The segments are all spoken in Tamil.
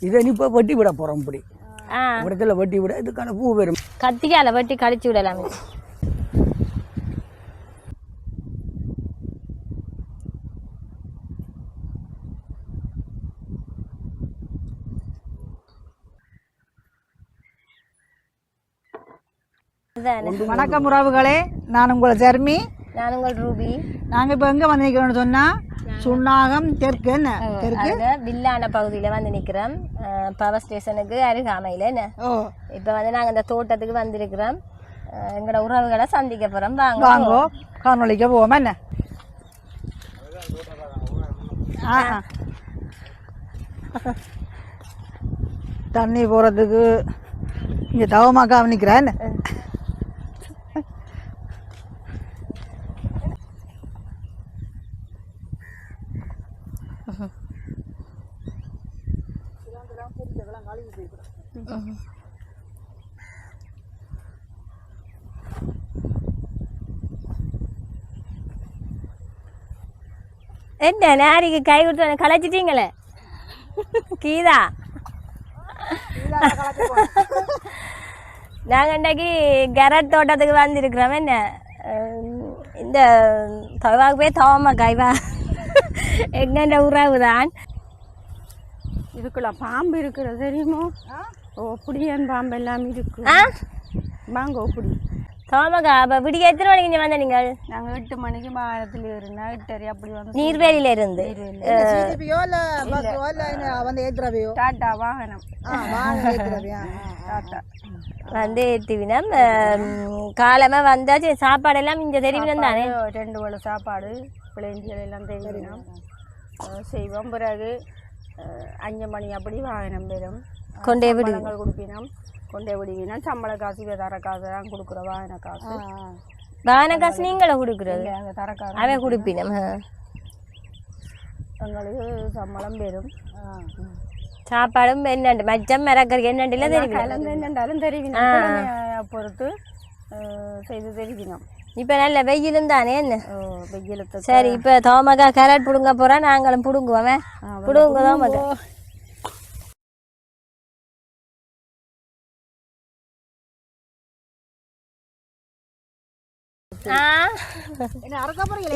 இதை இப்போ வெட்டி விட போகிறோம். இப்படி இடத்துல வெட்டி விட இதுக்கான பூ வரும். கத்தியால வெட்டி கழிச்சு விடலாமே. வணக்கம் உறவுகளே, நான் உங்கள் ஜெர்மி. நான் உங்கள் ரூபி. நாங்கள் இப்போ எங்கே வந்து நிற்கிறோம்னு சொன்னால் சுண்ணாகம் தெற்கு. என்ன தெற்கு வில்லான பகுதியில் வந்து நிற்கிறோம். பவர் ஸ்டேஷனுக்கு அருகாமையில். என்ன இப்போ வந்து நாங்கள் இந்த தோட்டத்துக்கு வந்திருக்கிறோம். எங்களோட உறவுகளை சந்திக்க போகிறோம். வாங்கோ காணொலிக்க போவோமா? என்ன தண்ணி போகிறதுக்கு இங்கே தவமாக்கா நிற்கிறேன். என்ன நேரிக்கு கை கொடுத்து களைச்சிட்டீங்களே கீதா. நாங்கள் இன்றைக்கு கேரட் தோட்டத்துக்கு வந்திருக்கிறோம். என்ன இந்த தவாக்கு போய் தவமா காய்வா எங்கண்ட உறவு தான். இதுக்குள்ள பாம்பு இருக்கிறது தெரியுமோ? அப்படியான் பாம்பு எல்லாம் இருக்கு. வாங்க அப்படி தவமாக்கா. அப்போ விடிய எத்தனை மணிக்கு இங்கே வந்த நீங்கள்? நாங்கள் 8 மணிக்கு வாகனத்தில் இருந்தோம். 8:30 அப்படி வந்து நீர்வேலியில இருந்து டாட்டா வாகனம் டாட்டா வந்து ஏற்றிவினம். காலமாக வந்தாச்சு. சாப்பாடெல்லாம் இங்கே தெரிவினம் தானே. 2 வேளை சாப்பாடு பிள்ளைங்கள் எல்லாம் தெரிவினம் செய்வோம். பிறகு 5 மணி அப்படி வாகனம் பெறும். கொண்டே விடு கொடுப்பினோம். கொண்டே விடுவினா சம்பள காசு தர காசு தான் கொடுக்குற. வாகன காசு வாகன காசு நீங்களும் கொடுக்குறது? அங்கே தர காசு அவை கொடுப்பினம். எங்களுக்கு சம்பளம் பெறும். சாப்பாடும் என்னண்டு மச்சம் மிரக்கறி என்னண்டில தெரியும். கலந்து என்னண்டாலும் தெரிவினோம். பொறுத்து செய்து தெரிவினோம். இப்போ நல்ல வெயிலும் தானே. என்ன வெயிலுக்கு சரி. இப்போ தோமக்கா கேரட் பிடுங்க போகிறோம். நாங்களும் பிடுங்குவோமே. பிடுங்க தோமக்கா.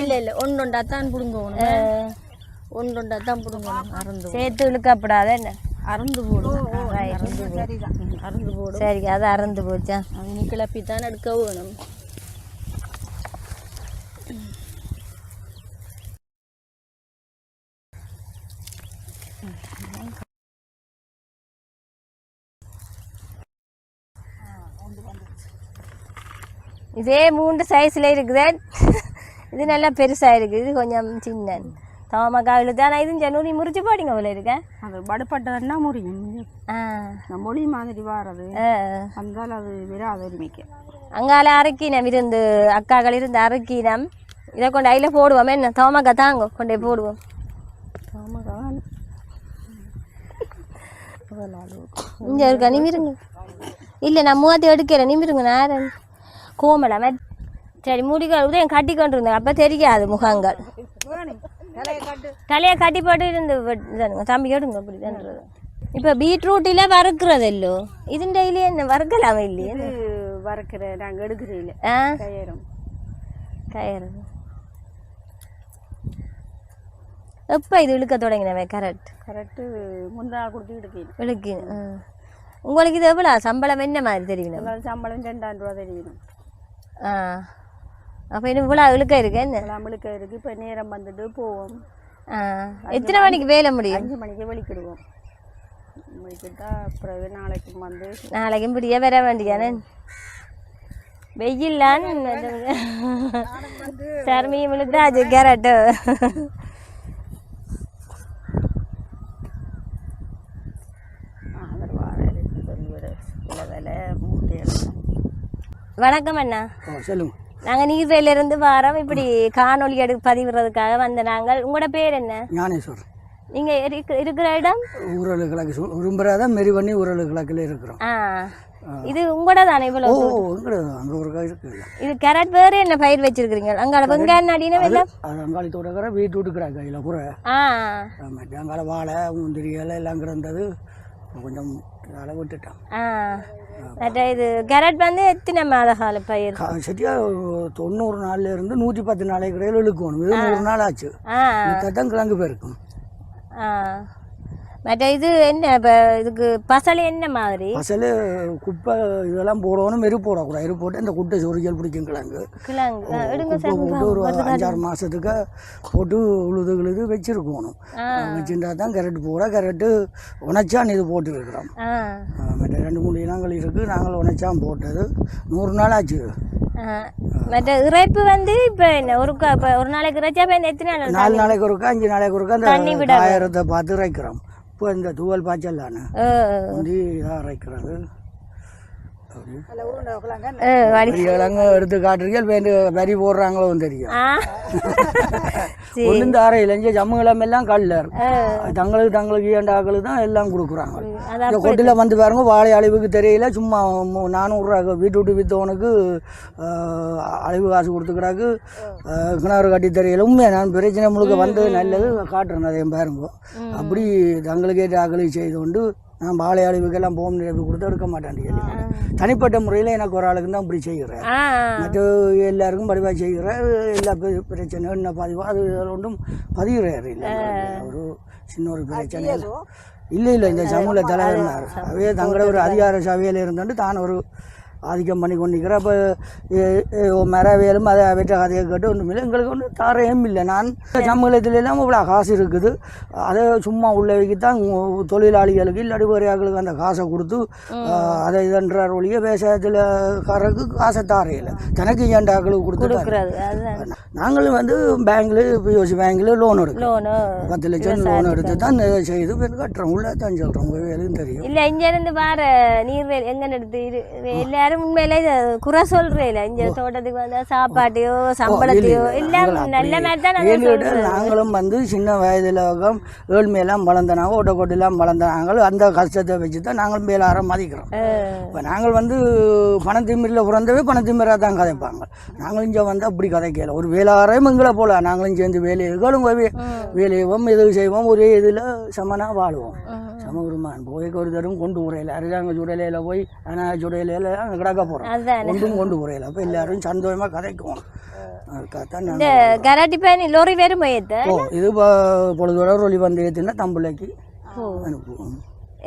இல்லை இல்லை ஒன்றுண்டாத்தான் பிடுங்கணும். ஒன்றுண்டாத்தான் பிடுங்கணும். அறந்து சேர்த்து இழுக்கப்படாத. என்ன அறந்து போடும். அறந்து போடும். சரி, அது அறந்து போச்சா? அது கிளப்பித்தான் எடுக்க வேணும். இதே 3 சைஸில் இருக்குது. இது நல்லா பெருசாக இருக்குது. இது கொஞ்சம் சின்ன தவமக்காவில் தான். இது ஜனூரி முறிச்சு போடிங்க போல இருக்கேன். அது படுப்பட்டதுன்னா முறியும். மொழி மாதிரி வாரது வந்தால் அது விராது உரிமைக்கு. அங்கால அரைக்கினம் இருந்து அக்காக்கள் இருந்து அரைக்கினம். இதை கொண்டு அதில் போடுவோம். என்ன தவமக்கா தாங்க கொண்டே போடுவோம். தவமக்கா இங்கே இருக்கா? நிமிருங்க. இல்லை, நான் மூவத்தி எடுக்கிறேன். நிமிருங்க. நேரம் கோமலாம. சரி, முடிகள் உதயம் கட்டி கொண்டு இருந்தேன். அப்போ தெரியாது முகங்கள். தலையை கட்டி போட்டு இருந்து தம்பி எடுங்க. அப்படி தான்றது. இப்போ பீட்ரூட்டில் வறுக்கிறது இல்லோ? இது டெய்லி என்ன வறுக்கலாமா? இல்லையே வறுக்கிறேன். நாங்கள் எடுக்கிறீங்க. கயிறும் கயிறு எப்போ இது இழுக்க தொடங்கினவே? கரெக்டு முந்தா கொடுத்து இழுக்கின்னு. உங்களுக்கு இது எவ்வளோ சம்பளம்? என்ன மாதிரி தெரியும்? சம்பளம் 2000 ரூபா தெரியும். அப்போ இன்னும் இவ்வளோ இழுக்க இருக்கு. என்ன இழுக்க இருக்குது. இப்போ நேரம் வந்துட்டு போவோம். எத்தனை மணிக்கு வேலை முடியும்? 5 மணிக்கு வெளிக்கிடுவோம். வெளிக்கிட்டா பிறகு நாளைக்கும் வந்து நாளைக்கும் இப்படியே வர வேண்டியானே. வெயில்லான்னு சர்மியும் இழுத்தா அது கேரட்டு. வணக்கம் அண்ணா. சொல்லுங்க. நாங்கள் நீர்வேலியிலிருந்து வாரோம். இப்படி காணொலி பதிவிடுறதுக்காக வந்த நாங்கள். உங்களோட பேர் என்ன? ஞானேஸ்வர். நீங்கள் இருக்கிற இடம் ஊரலு கிழக்கு உரும்புறாதான் மெரிவண்ணி ஊரலு கிழக்கில் இருக்கிறோம். இது உங்களோட தானே? இவ்வளோ அங்கே ஒரு இருக்கு. இது கேரட் வேறு என்ன பயிர் வச்சிருக்கிறீங்க? அங்கால வெங்காயம் நடின வெள்ளம் அது அங்காளத்தோட வீட்டு விட்டுக்கிறாங்க. கையில் குறை அங்கால வாழை முந்திரி எல்லாம் கிடந்தது. கொஞ்சம் அதை விட்டுட்டான். மற்ற இது கேரட் வந்து எத்தனை மாத கால பயிர்? சரியா 90 நாள்ல இருந்து 110 நாளைக்கு இடையில இழுக்கணும். இது 100 நாள் ஆச்சு. தான் கிழங்கு போயிருக்கும். மற்ற இது என்ன இப்போ இதுக்கு பசல் என்ன மாதிரி? பசல் குப்பை இதெல்லாம் போடணும், மெரு போடக்கூடாது. எரு போட்டு இந்த குட்டை சொரிக்கல் பிடிக்கும் கிழங்கு. குப்பை போட்டு ஒரு 5-6 மாதத்துக்கு போட்டு உழுது வச்சுருக்கணும். வச்சுட்டா தான் கேரட் போட. கேரட்டு உணச்சான் இது போட்டு இருக்கிறோம். மற்ற 2-3 இனங்கள் இருக்குது. நாங்கள் உணச்சான் போட்டது 100 நாள் ஆச்சு. மற்ற இறைப்பு வந்து இப்போ என்ன ஒரு நாளைக்கு இறைச்சா எத்தனை நாள்? 4 நாளைக்கு ஒருக்கா 5 நாளைக்கு ஒருக்கா அந்த ஆயிரத்தை பார்த்து இறைக்கிறோம். இப்போ இந்த தூவல் பாய்ச்சல் தானே வந்து இதாக இறைக்கிறது. கிழங்கு எடுத்து காட்டுறீங்க வரி போடுறாங்களோ தெரியும். ஒன்றும் இந்த அறையில் இங்கே ஜம்மு கிழமெல்லாம் கல்லர் தங்களுக்கு ஏண்டாக்களுக்கு தான் எல்லாம் கொடுக்குறாங்க. இந்த கொட்டில் வந்து பாருங்க, வாழை அழிவுக்கு தெரியல. சும்மா 400 ரூபா வீட்டு விட்டு விற்றவனுக்கு அழிவு காசு கொடுத்துக்கிறாக்கு. கிணறு கட்டி தெரியல. உண்மையாக நான் பிரச்சனை முழுக்க வந்து நல்லது காட்டுறேன். அதையும் பாருங்க. அப்படி தங்களுக்கு ஏற்ற ஆக்களுக்கு செய்து கொண்டு நான் வாழை அழிவுக்கெல்லாம் போகும் கொடுத்து எடுக்க மாட்டேன். தனிப்பட்ட முறையில் எனக்கு ஒரு ஆளுக்கு தான் இப்படி செய்கிறேன். மற்ற எல்லாருக்கும் பதிவாக செய்கிறேன். எல்லா பிரச்சனை என்ன பதிவோ அது ஒன்றும் பதிகிறாரு. இல்லை ஒரு சின்ன ஒரு பிரச்சனை இல்லை. இந்த சமூக தலைவர்னார் அவையே தங்களோட ஒரு அதிகார சபையில் இருந்துட்டு தான் ஒரு ஆதிக்கம் பண்ணி கொண்டிருக்கிறேன். அப்போ மரவேலும் அதை வெற்ற கதையை கேட்டு ஒன்றும் இல்லை. எங்களுக்கு ஒன்றும் தாரையும் இல்லை. நான் சமூகத்திலாம் இவ்வளோ காசு இருக்குது. அதை சும்மா உள்ள வைக்கத்தான் தொழிலாளிகளுக்கு இல்லாட்டி வேறையாக்களுக்கு அந்த காசை கொடுத்து அதை இதன்றார் ஒழிய விவசாயத்தில் காரருக்கு காசை தாரையில் தனக்கு ஏண்டாக்களுக்கு கொடுத்து நாங்களும் வந்து பேங்கில் பிஓசி பேங்கில் லோன் எடுக்கிறோம். 10 லட்சம் லோன் எடுத்து தான் செய்து கட்டுறோம். உள்ள தான் சொல்கிறோம். வேலையும் தெரியும். இல்லை இங்கேருந்து வார நீர்வேல் எங்கே எடுத்து எல்லாரும் உண்மையிலே குறை சொல்றேன். இந்த தோட்டத்துக்கு வந்தா சாப்பாட்டையோ சம்பளத்தையோ எல்லாம் நல்ல மாதிரி தான். நாங்களும் வந்து சின்ன வயதில் ஏழ்மையெல்லாம் வளர்ந்தனாங்க, ஓட்டக்கோட்டெல்லாம் வளர்ந்தாங்க. அந்த கஷ்டத்தை வச்சு தான் நாங்களும் மேலாரம் மதிக்கிறோம். இப்போ நாங்கள் வந்து பணத்திமிரில் பிறந்தவே பணத்திமிராக தான் கதைப்பாங்க. நாங்களும் இங்கே வந்து அப்படி கதைக்கல. ஒரு வேளாரம் எங்களை போல நாங்களும் சேர்ந்து வேலைகளும் வேலையோம் எது செய்வோம். ஒரே இதில் சமனாக வாழ்வோம். சமகுருமான் போய்க்கு ஒரு தரும் கொண்டு உரையில அரிதாங்க சுடலையில் போய் ஆனால் சுடையில கிடக்க போகிறோம். ஒன்றும் கொண்டு உரையில அப்போ எல்லாரும் சந்தோஷமாக கதைக்குவோம். இது பொழுதோட ஒளி வந்து ஏற்றுனா தம்பிள்ளைக்கு அனுப்புவோம்.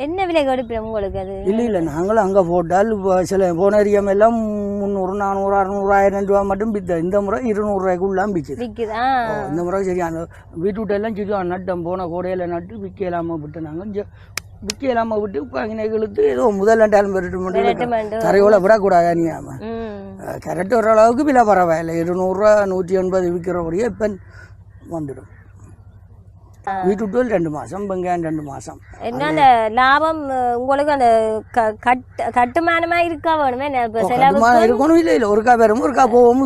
என்ன விலை கொடுப்பேன் உங்களுக்கு? அது இல்லை நாங்களும் அங்கே போட்டால் சில போன ஏரியாம் எல்லாம் 300, 400, 600, 1000 ரூபா மட்டும் விற்று. இந்த முறை 200 ரூபாய்க்குள்ளாம் விற்குதா? இந்த முறை சரி. அந்த வீட்டு விட்டெல்லாம் சிரிக்கும் நட்டம் போன கோடையில் நட்டு விற்க இல்லாமல் விட்டு நாங்கள் விற்க இல்லாமல் விட்டு பங்கினைகளுக்கு ஏதோ முதல் 2 பெருட்டு மட்டும் தரையோட விடக்கூடாது. அணியாமல் கரெக்ட் ஓரளவுக்கு விலை பரவாயில்லை. 200 ரூபா 180 விற்கிறபடியே இப்போ வந்துடும். வீட்டு 2 மாதம் வெங்காயம் 2 மாதம். என்ன அந்த லாபம் உங்களுக்கு அந்த கட்டுமானமா இருக்கா வேணுமே? இருக்கணும். இல்லை ஒருக்கா வரும் ஒருக்கா போவோம்.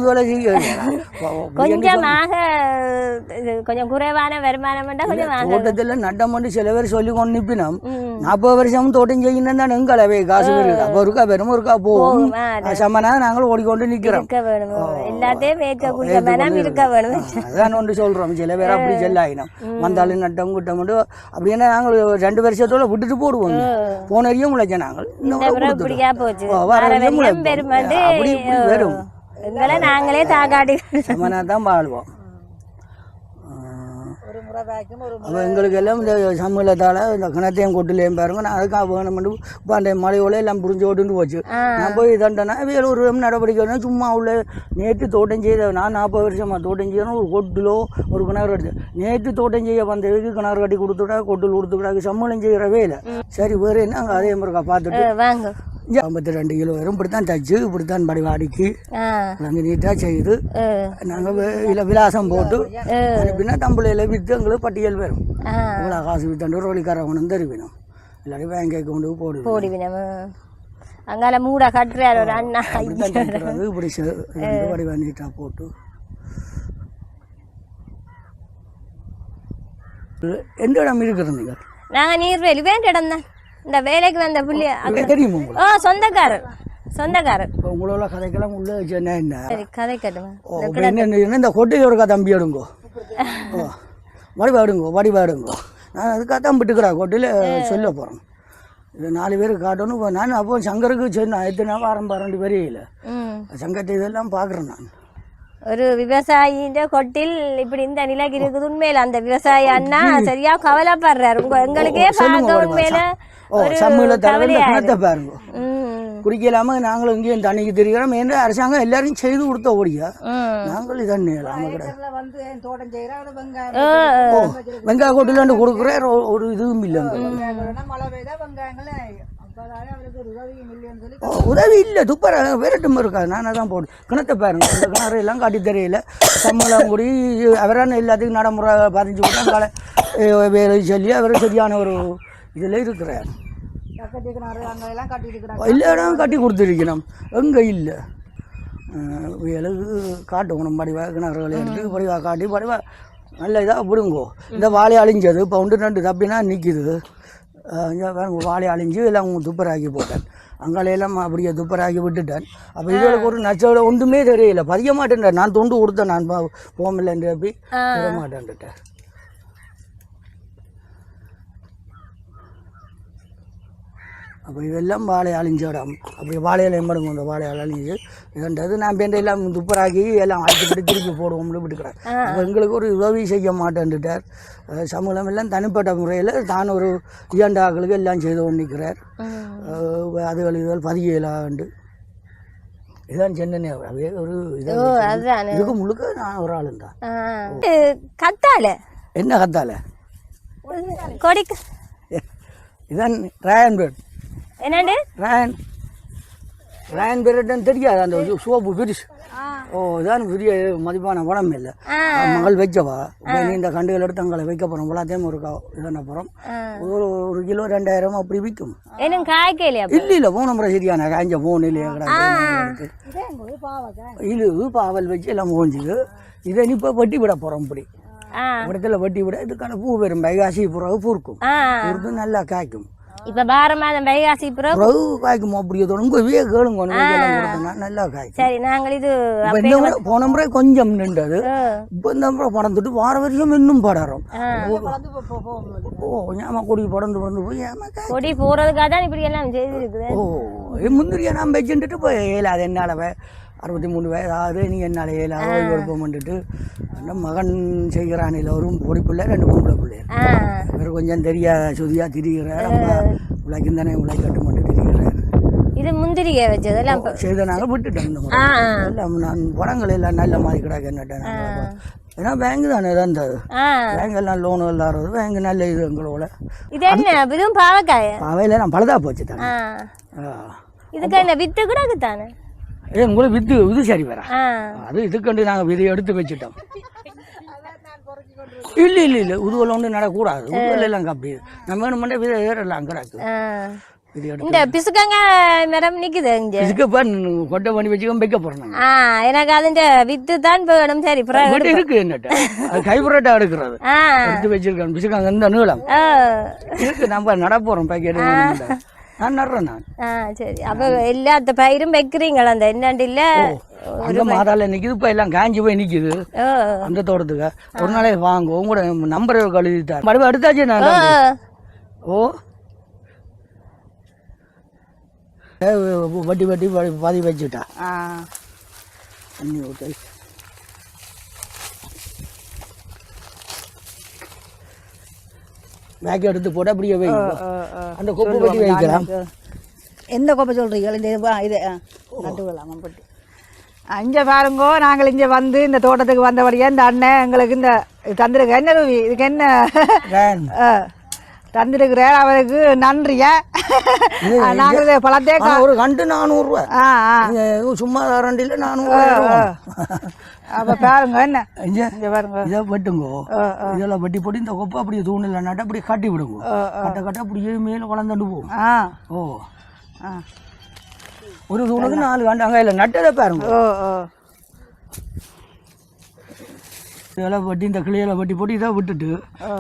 கொஞ்சமாக கொஞ்சம் குறைவான வருமானம் தோட்டத்தில் நட்டம் பண்ணி சில பேர் சொல்லி கொண்டு நிப்பினோம். 40 வருஷமும் தோட்டம் செய்யணும் தான் எங்களவே காசு வருது. அப்போ ஒருக்கா வரும் ஒருக்கா போவோம். சமனாக நாங்கள் ஓடிக்கொண்டு நிற்கிறோம். எல்லாத்தையும் வைக்கக்கூடிய மனம் இருக்க வேணும். அதான் ஒன்று சொல்கிறோம். சில பேர் அப்படி செல்லாயினோம் வந்தாலும் நட்டம் குட்டம் மட்டும் அப்படின்னா நாங்கள் 2 வருஷத்தோட விட்டுட்டு போடுவோம். போன வரையும் முளைச்ச நாங்கள் வரும். நாங்களே தாக்காடி சமனா தான் வாழ்வோம். அப்போ எங்களுக்கு எல்லாம் இந்த சமூகத்தால் இந்த கிணத்தையும் கொட்டிலையும் பாருங்க. நான் அதுக்காக வேணும்னு இப்போ அந்த மழையோட எல்லாம் புரிஞ்சு ஓட்டுன்னு போச்சு. நான் போய் தண்டனா வேலூர் நடவடிக்கை சும்மா உள்ள நேற்று தோட்டம் செய்த நான் 40 வருஷமாக தோட்டம் செய்யணும். ஒரு கொட்டிலோ ஒரு கிணறு எடுத்து நேற்று தோட்டம் செய்ய வந்ததுக்கு கிணறு கட்டி கொடுத்துட்டா கொட்டில் கொடுத்துக்கிட்டாக்கு சம்பளம் செய்கிற வேலை. சரி வேறு என்ன அங்கே அதே மாதிரி பார்த்துட்டு 52 கிலோ வரும். இப்படித்தான் தச்சு இப்படித்தான் படிவாடிக்கு நாங்கள் நீட்டாக செய்து நாங்கள் விலாசம் போட்டு அனுப்பினா தம்பிளையில் விற்று எங்களுக்கு பட்டியல் வரும். இவ்வளோ காசு விற்று ரோலிக்காரவனும் தெரிவினோம். இல்லாட்டி பேங்கைக்கு கொண்டு போடுவோம். அங்கால மூட கட்டுறாரு ஒரு அண்ணா. இப்படி வடிவா நீட்டாக போட்டு எந்த இடம் இருக்கிறீங்க? நாங்கள் நீர்வேலி வேண்ட இடம் தான். இந்த வேலைக்கு வந்த புள்ளி தெரியுமா? சொந்தக்காரர். உங்களோட கதைக்கெல்லாம் உள்ள என்ன கதை கட்டுவேன். இந்த கொட்டையில் ஒரு தம்பி எடுங்கோ வடிவாடுங்கோ. நான் அதுக்காக தான் விட்டுக்கிறா கொட்டையில் சொல்ல போகிறேன். இது 4 பேருக்கு காட்டணும். இப்போ நான் அப்போ சங்கருக்கு சரி நான் எத்தனை வாரம் 2 வரையில சங்கத்தை இதெல்லாம் பார்க்குறேன் நான். ஒரு விவசாயின்ற கொட்டில் இப்படி இந்த நிலைக்கு இருக்குது. உண்மையில அந்த விவசாயி அண்ணா சரியா கவலைப்படுறாரு. எங்களுக்கே பார்க்க உண்மையில ஒரு கிணத்தை பாருங்க குடிக்கலாம நாங்களும் இங்கேயும் தண்ணிக்கு தெரிகிறோம் என்று அரசாங்கம் எல்லாரையும் செய்து கொடுத்த ஓடியா நாங்கள் இதான் வெங்காய கொட்டிலாண்டு கொடுக்குற ஒரு இதுவும் இல்லை. உதவி இல்லை துப்பர விரட்டும் இருக்காது. நானே தான் போடு கிணத்தை பாருங்க இந்த கிணறு எல்லாம் காட்டி தெரியல. சம்பளம் கூடி அவரான எல்லாத்துக்கும் நடைமுறை 15 விட்டாங்க வேலை சொல்லி அவர் சரியான ஒரு இதில் இருக்கிறார். எல்லா இடம் கட்டி கொடுத்துருக்கணும் எங்கே இல்லை வேலைக்கு காட்டுவோம் படிவா கிணறுகளை எடுத்து படிவா காட்டி படிவா நல்ல இதாக விடுங்கோ. இந்த வாழை அழிஞ்சது இப்போ 1-2 தப்பினா நிற்கிது. வாழை அழிஞ்சு எல்லாம் துப்பராக்கி போட்டேன். அங்காலையெல்லாம் அப்படியே துப்பராக்கி விட்டுட்டேன். அப்போ இதுகளுக்கு ஒரு நச்சோட ஒன்றுமே தெரியல. பதிய மாட்டேன். நான் தொண்டு கொடுத்தேன். நான் போகமில்லைன்ற போய் தர மாட்டேன்ட்டேன். அப்போ இதெல்லாம் வாழை அழிஞ்ச இடம். அப்படி வாழையில எம்படுங்க இந்த வாழையால் அழிஞ்சு இதுன்றது நான் பேண்ட எல்லாம் துப்பராக்கி எல்லாம் அழைச்சிட்டு திருப்பி போடுவோம்னு விட்டுக்கிறேன். அப்போ எங்களுக்கு ஒரு உதவி செய்ய மாட்டேன்ட்டார். சமூகம் எல்லாம் தனிப்பட்ட முறையில் தான் ஒரு 2 ஆக்களுக்கு எல்லாம் செய்து கொண்டிருக்கிறார். அதுகள் இதுகள் பதியலாண்டு இதான் சென்னை ஒரு இதுக்கு முழுக்க நான் ஒரு ஆளு தான். கத்தால என்ன கத்தால இதான் ராயன் பேர்ட். என்னண்டு ராயன் பேர்ட்னு தெரியாது. அந்த சோப்பு பிரிச்சு இதான் பெரிய மதிப்பான படம் இல்லை. மகள் வைக்கவா இந்த கண்டுகள் எடுத்து அங்கே வைக்க போகிறோம். எல்லாத்தையும் ஒரு இதான போகிறோம். ஒரு கிலோ 2000 அப்படி விற்கும். இல்லை போன முறை சரியான காய்ஞ்ச போன் இல்லையா இது பாவல் வச்சு எல்லாம் போஞ்சுது. இதை இப்போ வட்டி விட போகிறோம். இப்படி இடத்துல வட்டி விட இதுக்கான பூ வரும். வைகாசி புறவு பூர்க்கும். பூர்க்கு நல்லா காய்க்கும். இப்ப பாரமாதம் வைகாசி புறவு காய்க்கும். அப்படியே தொடங்க கேளுங்க நல்லா காய்க்கும். சரி நாங்கள் இது போன முறை கொஞ்சம் நின்றது. இப்போ இந்த முறை படம் தொட்டு வார வரைக்கும் இன்னும் படறோம். ஏமா கொடி படந்து போய் ஏமா கொடி போறதுக்காக தான் இப்படி எல்லாம் செய்திருக்குது. முந்திரியா நான் வச்சுட்டு போய் ஏலாது என்னால 63 வயது நீ என்னால் ஏழாவது கொடுப்போம்ட்டு மகன் செய்கிறான். இல்லை ஒரு பொடி பிள்ளை 2 பொம்பளை பிள்ளை. இவர் கொஞ்சம் தெரியாத சுதியாக திரிகிறார். உழைக்கும் தானே உழைக்கட்டு மட்டும் திரிகிறார். இது முந்திரிகை வச்சதெல்லாம் செய்த நாங்கள் விட்டுட்டோம். எல்லாம் நான் படங்கள் எல்லாம் நல்ல மாதிரி கிடக்கு என்னட்டேன். ஏன்னா பேங்க் தானே இருந்தது. பேங்க் எல்லாம் லோனுகள் தர்றது பேங்க் நல்ல இது எங்களோட. இது என்ன இதுவும் பாவக்காய் பாவையில் நான் பழுதா போச்சு தானே. இதுக்கு என்ன வித்து கிடக்கு தானே. உங்களுக்கு வித்து இது சரி வர அது இதுக்கண்டு நாங்கள் விதை எடுத்து வச்சுட்டோம். இல்லை இல்லை இல்லை உதுவல் ஒன்றும் நடக்கூடாது. உதுவல் எல்லாம் அப்படி நம்ம வேணுமெண்டா விதை ஏறலாம் கிடக்கு. இந்த பிசுக்கங்க மரம் நிக்குது இங்க இதுக்கு கொட்டை பண்ணி வச்சுக்க வைக்க போறேன். எனக்கு அதுന്റെ வித்து தான் வேணும். சரி இருக்கு என்னட்ட அது கைப்புரட்டா எடுக்கிறது எடுத்து வச்சிருக்கேன். பிசுக்காங்க இந்த நீளம் இருக்கு. நம்ம நட போறோம் பேக்கெட் நான் நடுறேன் நான். சரி அப்ப எல்லாத்த பயிரும் வைக்கிறீங்களா? அந்த என்னண்டு இல்ல அந்த மாதால நிக்குது. இப்ப எல்லாம் காஞ்சி போய் நிக்குது அந்த தோட்டத்துக்கு. ஒரு நாளே வாங்க உங்களோட நம்பரை கழுவிட்டார் மறுபடியும் எடுத்தாச்சு நான். வட்டி வட்டி பாதி வச்சுட்டா தண்ணி ஊற்றி பேக் எடுத்து போட்டு அப்படியே வை. அந்த கொப்பு பட்டி வைக்கலாம். எந்த கொப்பை சொல்றீங்க? இந்த இது நட்டுக்கலாம் பட்டி. இங்கே பாருங்கோ நாங்கள் இங்கே வந்து இந்த தோட்டத்துக்கு வந்தபடியே இந்த அண்ணன் எங்களுக்கு இந்த தந்திருக்க என்ன ரூவி இதுக்கு என்ன தந்திருக்கிறார். அவருக்கு நன்றியா. நாங்கள் பழத்தே ஒரு கண்டு 400 ரூபா. சும்மா 2 இல்லை 400 ரூபா. அப்போ பாருங்க என்ன இங்கே பாருங்க இதை வெட்டுங்கோ. இதெல்லாம் வெட்டி போட்டு இந்த கொப்பை அப்படியே தூணில் நட்டு அப்படியே கட்டி விடுங்க. கட்ட அப்படியே மேலே வளர்ந்துட்டு போகும். ஒரு தூணுக்கு 4 கண்டு அங்கே இல்லை நட்டதை பாருங்க. இதெல்லாம் வெட்டி இந்த கிளையெல்லாம் வெட்டி போட்டு இதை விட்டுட்டு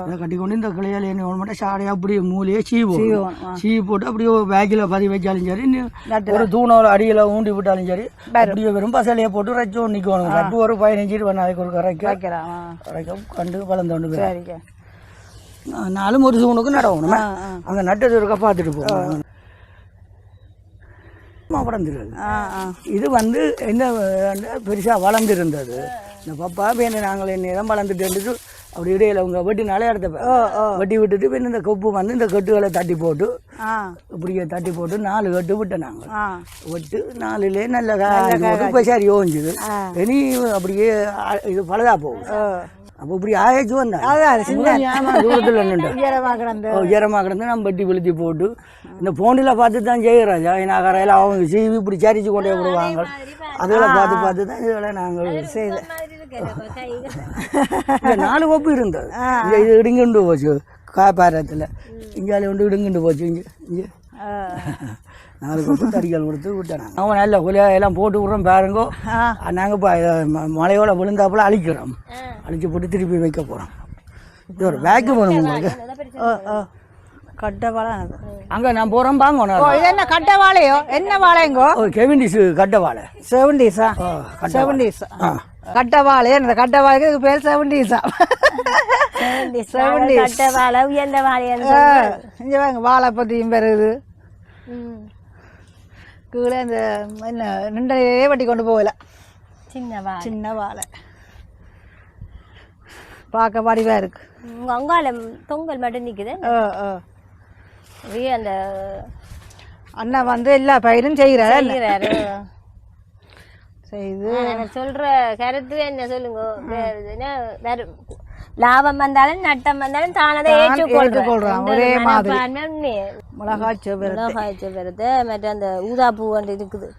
இதை கட்டி கொண்டு இந்த கிளையால் என்ன ஒன்று மட்டும் சாடையாக அப்படியே மூலையே சீவி போட்டு அப்படியே பேக்கில் பதி வச்சாலும் சரி ஒரு தூணோட அடியில் ஊண்டி விட்டாலும் சரி அப்படியே வெறும் பசலையை போட்டு ரச்சோம் நிற்கணும். கட்டு ஒரு 15 அதுக்கு ஒரு கரைக்க கண்டு வளர்ந்தோண்டு 4 ஒரு தூணுக்கு நடக்கணும். அங்கே நட்டது இருக்க பார்த்துட்டு போகணும். வளர்ந்துருது. இது வந்து என்ன பெருசாக வளர்ந்துருந்தது. இந்த பப்பா பேர் நாங்கள் என்ன வளர்ந்துட்டு அப்படி இடையில அவங்க வெட்டினாலே இடத்த வெட்டி விட்டுட்டு பின் இந்த கொப்பு வந்து இந்த கட்டுகளை தட்டி போட்டு இப்படியே தட்டி போட்டு 4 கட்டு விட்டேன் நாங்கள். விட்டு 4லே நல்ல இப்போ சரி ஓஞ்சுது. இனி அப்படியே இது பழுதா போகும். அப்போ இப்படி ஆயிடுச்சு வந்தேன் தூரத்தில் உயரமாக கிடந்து நம்ம வெட்டி வெளுத்தி போட்டு இந்த ஃபோனில் பார்த்து தான் செய்கிறாஜா ஏன்னா கரையில் அவங்க சீவி இப்படி சரிச்சு கொண்டே விடுவாங்க. அதெல்லாம் பார்த்து தான் இதெல்லாம் நாங்கள் செய்த 4 கொப்பு இருந்தது. இது இடுங்குண்டு போச்சு காப்பாரத்தில். இங்காலே வந்து இடுங்குண்டு போச்சு. இங்கே 4 கொப்பு தறிகள் கொடுத்து விட்டேன். அவன் நல்ல குலையெல்லாம் போட்டு விட்றோம் பாருங்கோ. நாங்கள் இப்போ மழையோட விழுந்தாப்புல அழிக்கிறோம். அழிச்சு போட்டு திருப்பி வைக்க போகிறோம். இது ஒரு பேக்கு வேணும் உங்களுக்கு. கட்ட வாழை அங்கே நான் போகிறோம் பாங்க. இது என்ன கட்ட வாழையோ? என்ன வாழைங்கோ? கெவிண்டிஸ் கட்ட வாழை. 70s 70s கட்ட வாழை. அந்த கட்ட வாழைக்கு இதுக்கு பேர் 70s. கட்ட வாழை உயர்ந்த வாழை. இங்கே வாங்க வாழை பற்றியும் பெறுது. கீழே இந்த என்ன 2 வட்டி கொண்டு போகல. சின்ன வாழை பார்க்க வடிவாக இருக்கு. உங்கள் அங்காளம் தொங்கல் மட்டும் நிற்குது. அந்த அண்ணா வந்து எல்லா பயிரும் செய்கிறாரு. செய்து சொல்கிற கருத்து என்ன சொல்லுங்க. வேற லாபம் வந்தாலும் நட்டம் வந்தாலும் தானதை ஏற்றுக்கொள்றான். ஒரே மாதிரி மிளகாய் செவ்வரத்தை மற்ற அந்த ஊதாப்பூ வந்து இருக்குது.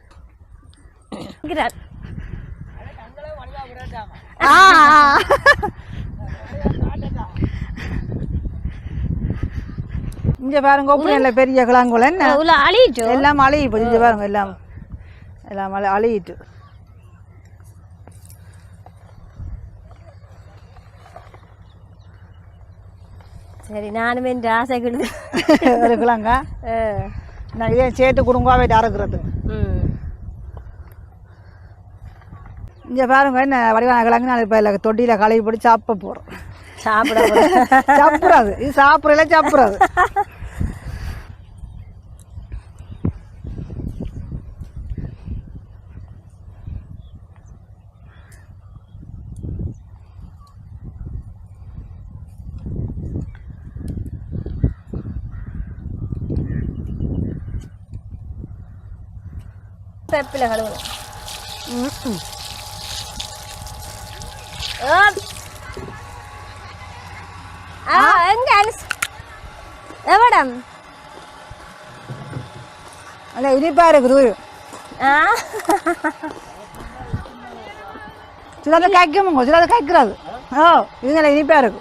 இங்கே பாருங்க நல்ல பெரிய கிளாங்குளம் என்ன அழியிட்டு எல்லாம் அழியி போச்சு. இங்கே பாருங்க எல்லாம் அழியிட்டு. சரி நானுமே இந்த ஆசை கிடுது இருக்கலாங்க. நான் இதே சேர்த்து குடும்பமாவே அறுக்கிறது. இங்கே பாருங்க என்ன வடிவான கிழங்கு. நான் இப்போ இல்லை தொட்டியில் கழுவி போட்டு சாப்பிட போகிறோம். சாப்பிடாது இது சாப்பிடல சாப்பிடாது. பெப்பில் கழுவணும். எங்க எவடம் அல்ல இனிப்பா இருக்குது. சிலது கைக்குமுங்க சிலது கைக்கிறது. இதுல இனிப்பா இருக்கு.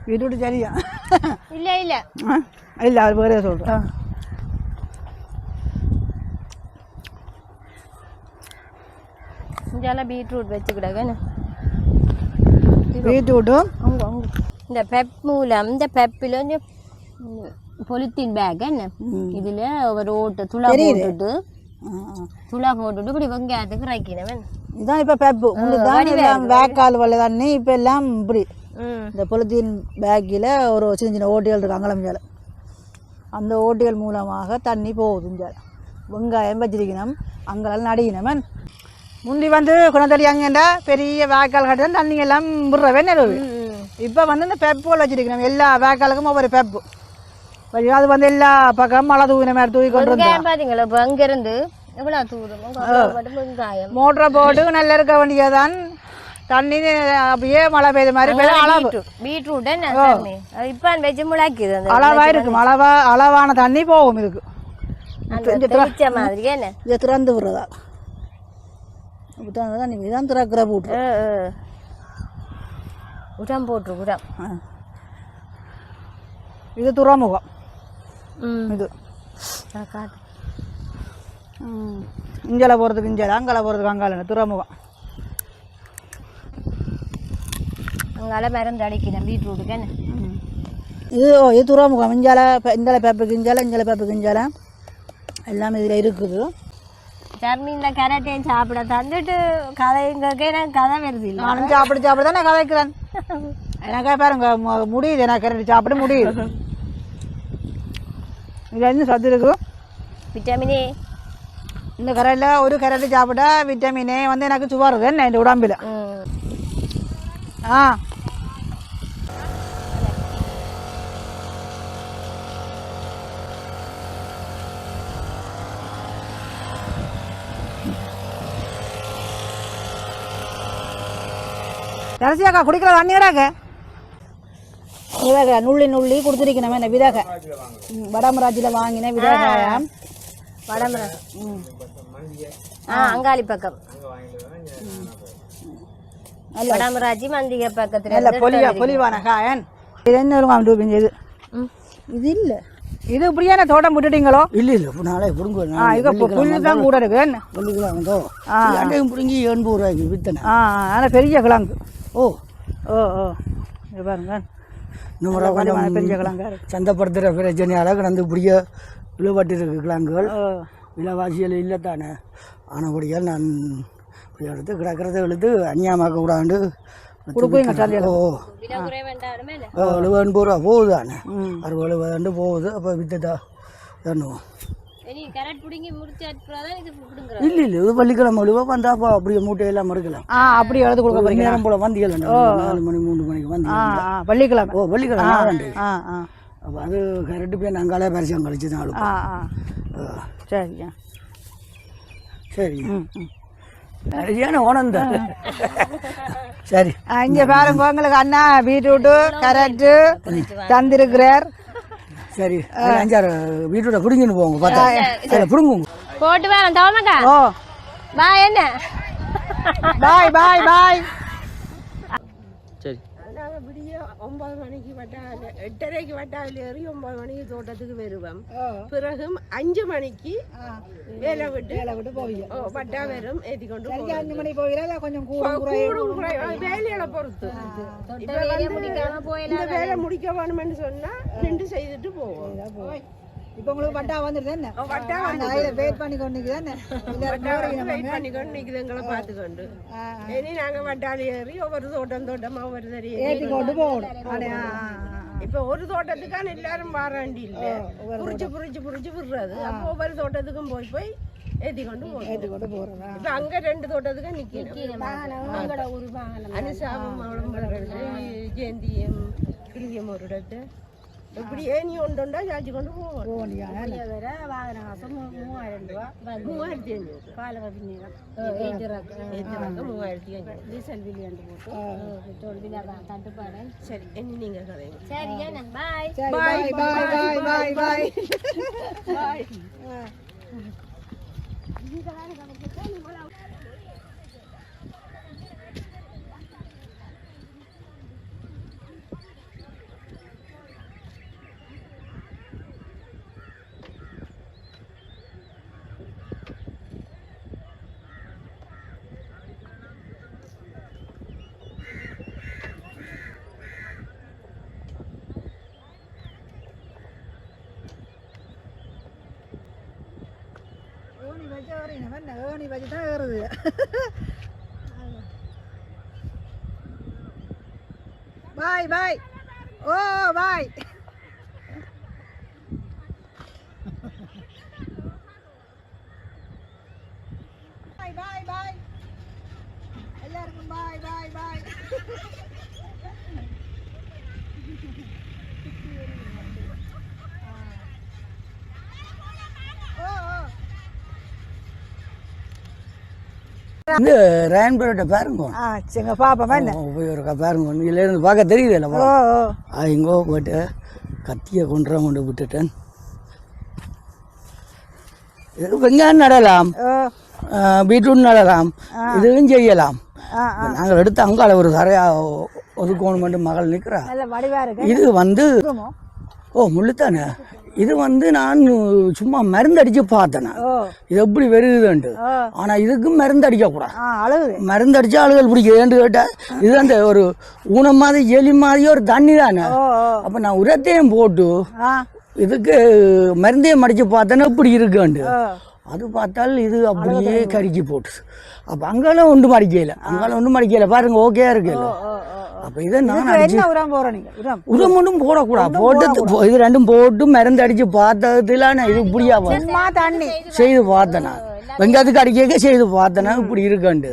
வீட்டு சரியா இல்ல இல்ல இல்ல அது வேற சொல்றேன். இங்கெல்லாம் பீட்ரூட் வச்சுக்கிடாங்க. பீட்ரூட்டும் இந்த பெப் மூலம் இந்த பெப்பில் பொலித்தீன் பேக் என்ன இதில் ஒரு ஓட்டு துளா போட்டுட்டு இப்படி வெங்காயத்துக்கு ரைக்கினவன். இதுதான் இப்போ பெப்பு வேக்கால் வல்ல தண்ணி. இப்போ எல்லாம் இப்படி இந்த பொலித்தீன் பேக்கில் ஒரு சின்ன சின்ன ஓட்டிகள் இருக்குது அங்கலஞ்சால. அந்த ஓட்டிகள் மூலமாக தண்ணி போகுது. இஞ்சால வெங்காயம் வச்சிருக்கணும் அங்கெல்லாம் நடிக்கணும். முந்தி வந்து குணத்தடி அங்கேண்டா பெரிய வேக்கால் கட்டி தான் தண்ணி எல்லாம் விடுறவே நிலவு. இப்போ வந்து இந்த பெப்போல் வச்சிருக்கணும். எல்லா வேக்காலுக்கும் ஒவ்வொரு பெப்பு. அது வந்து எல்லா பக்கம் மழை தூவின மாதிரி தூவி கொண்டு பார்த்தீங்களா. இப்போ அங்கேருந்து எவ்வளோ தூரம் வெங்காயம் மோட்டரை போட்டு நல்லா இருக்க வேண்டியதான். தண்ணி அப்படியே மழை பெய்த மாதிரி அளவு பீட்ரூட் இப்போ வெஜ் முளைக்குது. அளவாக இருக்கும். அளவான தண்ணி போகும். இதுக்கு மாதிரி என்ன இதை திறந்து விடுறதா தான் நீங்கள் இதான் திறக்கிற போட்டு உரம் போட்டு உரம். இது துறைமுகம். இது இஞ்சலை போகிறதுக்கு இஞ்சலை அங்கால போகிறதுக்கு அங்கால துறைமுகம். அங்கால மருந்து அடிக்கிறேன் பீட்ரூட்டுக்கு என்ன இது துறைமுகம். இஞ்சால பேப்புக்கு இஞ்சால பேப்புக்கு இஞ்சால எல்லாமே இதில் இருக்குது. சர்மி இந்த கேரட்டையும் சாப்பிட தந்துட்டு கதைங்க எனக்கு கதை வருது இல்லை நானும் சாப்பிட தான் நான் கதைக்கிறேன் எனக்கே பாருங்க முடியுது எனக்கு கரெக்ட் சாப்பிட முடியுது இதில் என்ன சத்து இருக்கும் விட்டமினே இந்த கரையில் ஒரு கரெக்டு சாப்பிட்டா விட்டமினே வந்து எனக்கு சுவா இருக்கு என்ன இந்த உடம்பில் ஆ கடைசியாக்கா குடிக்கிற தண்ணியடாக்க விதக நுள்ளி கொடுத்துருக்கணும் என்ன விதக வடமராஜில் வாங்கின விதகாயம் வடமரா அங்காளி பக்கம் வடமராஜி மந்திகை பக்கத்துல நல்ல பொலிவான காயன் இது என்ன இருக்கும் இது இது இல்லை இது இப்படியான தோட்டம் விட்டுட்டீங்களோ இல்லை நாளே பிடுங்க இது புல்லு தான் கூட இருக்கு என்ன புல்லுக்குலாங்கோ அண்டையும் பிடுங்கி 80 ரூபாய்க்கு வித்தனை ஆனால் பெரிய கிழங்கு ஓ ஓ ஓ இது பாருங்க இன்னும் கொஞ்சம் பெரிய கிழங்கு சந்தைப்படுத்துகிற பிரச்சனையால் கிடந்து இப்படிய விழுபட்டு இருக்கு கிழங்குகள் விலைவாசிகள் இல்லை தானே ஆனபடியால் நான் இப்படி எடுத்து கிடக்கிறத இழுத்து அந்நியமாக்க கூடாண்டு கொடுப்பீங்க சந்தையில் ஓ 70 ரூபா போகுது தானே 60 போகுது அப்போ வித்துட்டா தண்ணுவோம் இல்லை இது பள்ளிக்கிழமை விழுவா வந்தாப்பா அப்படியே மூட்டையெல்லாம் மறுக்கலாம் அப்படி எழுது கொடுக்க போறீங்க நேரம் போல வந்திகள் 4 மணி 3 மணிக்கு வந்து பள்ளிக்கிழமை ஓ பள்ளிக்கிழமை அப்போ அது கரெக்டு போய் நாங்களே பரிசம் கழிச்சு தான் சரிங்க சரி சரியான ஓனம் தான் சரி இங்கே பாருங்க உங்களுக்கு அண்ணா பீட்ரூட்டு கேரட்டு தந்திருக்கிறார் சரி 5-6 வீட்டோட பிடுங்கின்னு போங்க பார்த்தா சரி பிடுங்குங்க போட்டு வரேன் தவமக்கா ஓ பாய் என்ன பாய் சரி நாங்கள் விடிய 9 மணிக்கு வட்டாவில் 8:30க்கு வட்டாவில் ஏறி 9 மணிக்கு தோட்டத்துக்கு வருவோம் பிறகு 5 மணிக்கு வேலை விட்டு போவீங்க வட்டா வரும் ஏற்றி கொண்டு 5 மணி போகிறா கொஞ்சம் வேலையில பொறுத்து இந்த வேலை முடிக்க வேணும்னு சொன்னா நின்று செய்துட்டு போவோம் இப்போ உங்களுக்கு வட்டா வந்துடுது என்ன வட்டா வெயிட் பண்ணி கொண்டு வெயிட் பண்ணிக்கொண்டு நிற்குது எங்களை பார்த்துக்கொண்டு இனி நாங்கள் வட்டாளி ஏறி ஒவ்வொரு தோட்டமா ஒவ்வொரு தறி ஏற்றி கொண்டு போகணும் இப்ப ஒரு தோட்டத்துக்கான எல்லாரும் வாராண்டி இல்லை புரிச்சு விடுறது அப்போ ஒவ்வொரு தோட்டத்துக்கும் போய் ஏற்றி கொண்டு போறோம் இப்ப அங்க 2 தோட்டத்துக்கு நிக்கணும் அனுசாவும் அவளும் ஜெயந்தியும் கிளியம் ஒரு இடத்து இப்படி ஏனி ஒன்றுண்டா சாச்சி கொண்டு போவோம் வேற வாகன காசம் 3000 ரூபா 3500 கால ஏற்றுறாங்க 3500 டீசல் பில் போட்டு பெட்ரோல் பில் அதான் தட்டுப்பாடு சரி என்ன நீங்க கதைங்க சரி பாய் பாய் பாய் பாய் பாய் பாய் ஏணி வச்சு தான் ஏறுது பாய் பாய் ஓ பாய் பாய் பாய் பாய் எல்லாருக்கும் பாய் பாய் பாய் இந்த ரேன்பரோட பாருங்க சரிங்க பாப்பா என்ன போய் ஒரு பாருங்க இதுல இருந்து பார்க்க தெரியுது இல்லை ஓ ஓ இங்கோ போயிட்டு கத்தியை கொண்டு விட்டுட்டேன் இது வெங்காயம் நடலாம் பீட்ரூட் நடலாம் இதுவும் செய்யலாம் நாங்கள் எடுத்து அங்கால ஒரு தரையா ஒதுக்கணும் மகள் நிற்கிறா இது வந்து ஓ முள்ளுத்தானே இது வந்து நான் சும்மா மருந்து அடிச்சு பார்த்தேன் இது எப்படி வருதுன்ட்டு ஆனா இதுக்கும் மருந்து அடிக்க கூடாது மருந்து அடிச்சா ஆளுகள் பிடிக்குதுன்னு கேட்டா இது அந்த ஒரு ஊனம் மாதிரி எலி மாதிரி ஒரு தண்ணி தானே அப்ப நான் உரத்தையும் போட்டு இதுக்கு மருந்தையும் அடிச்சு பார்த்தேன்னா இப்படி இருக்குன்ட்டு அது பார்த்தால் இது அப்படியே கருக்கி போட்டுது. அப்போ அங்கெல்லாம் ஒன்றும் அடிக்கல, அங்கெல்லாம் ஒன்றும் அடிக்கல பாருங்க, ஓகேயா இருக்குல்ல. அப்போ இதை நான் அடிச்சு உரம் ஒன்றும் போடக்கூடாது, போட்டு இது ரெண்டும் போட்டு மருந்து அடித்து பார்த்ததுல நான் இது இப்படியா தண்ணி செய்து பார்த்தேன். நான் வெங்காயத்துக்கு அடிக்க செய்து பார்த்தேன்னா இப்படி இருக்காண்டு.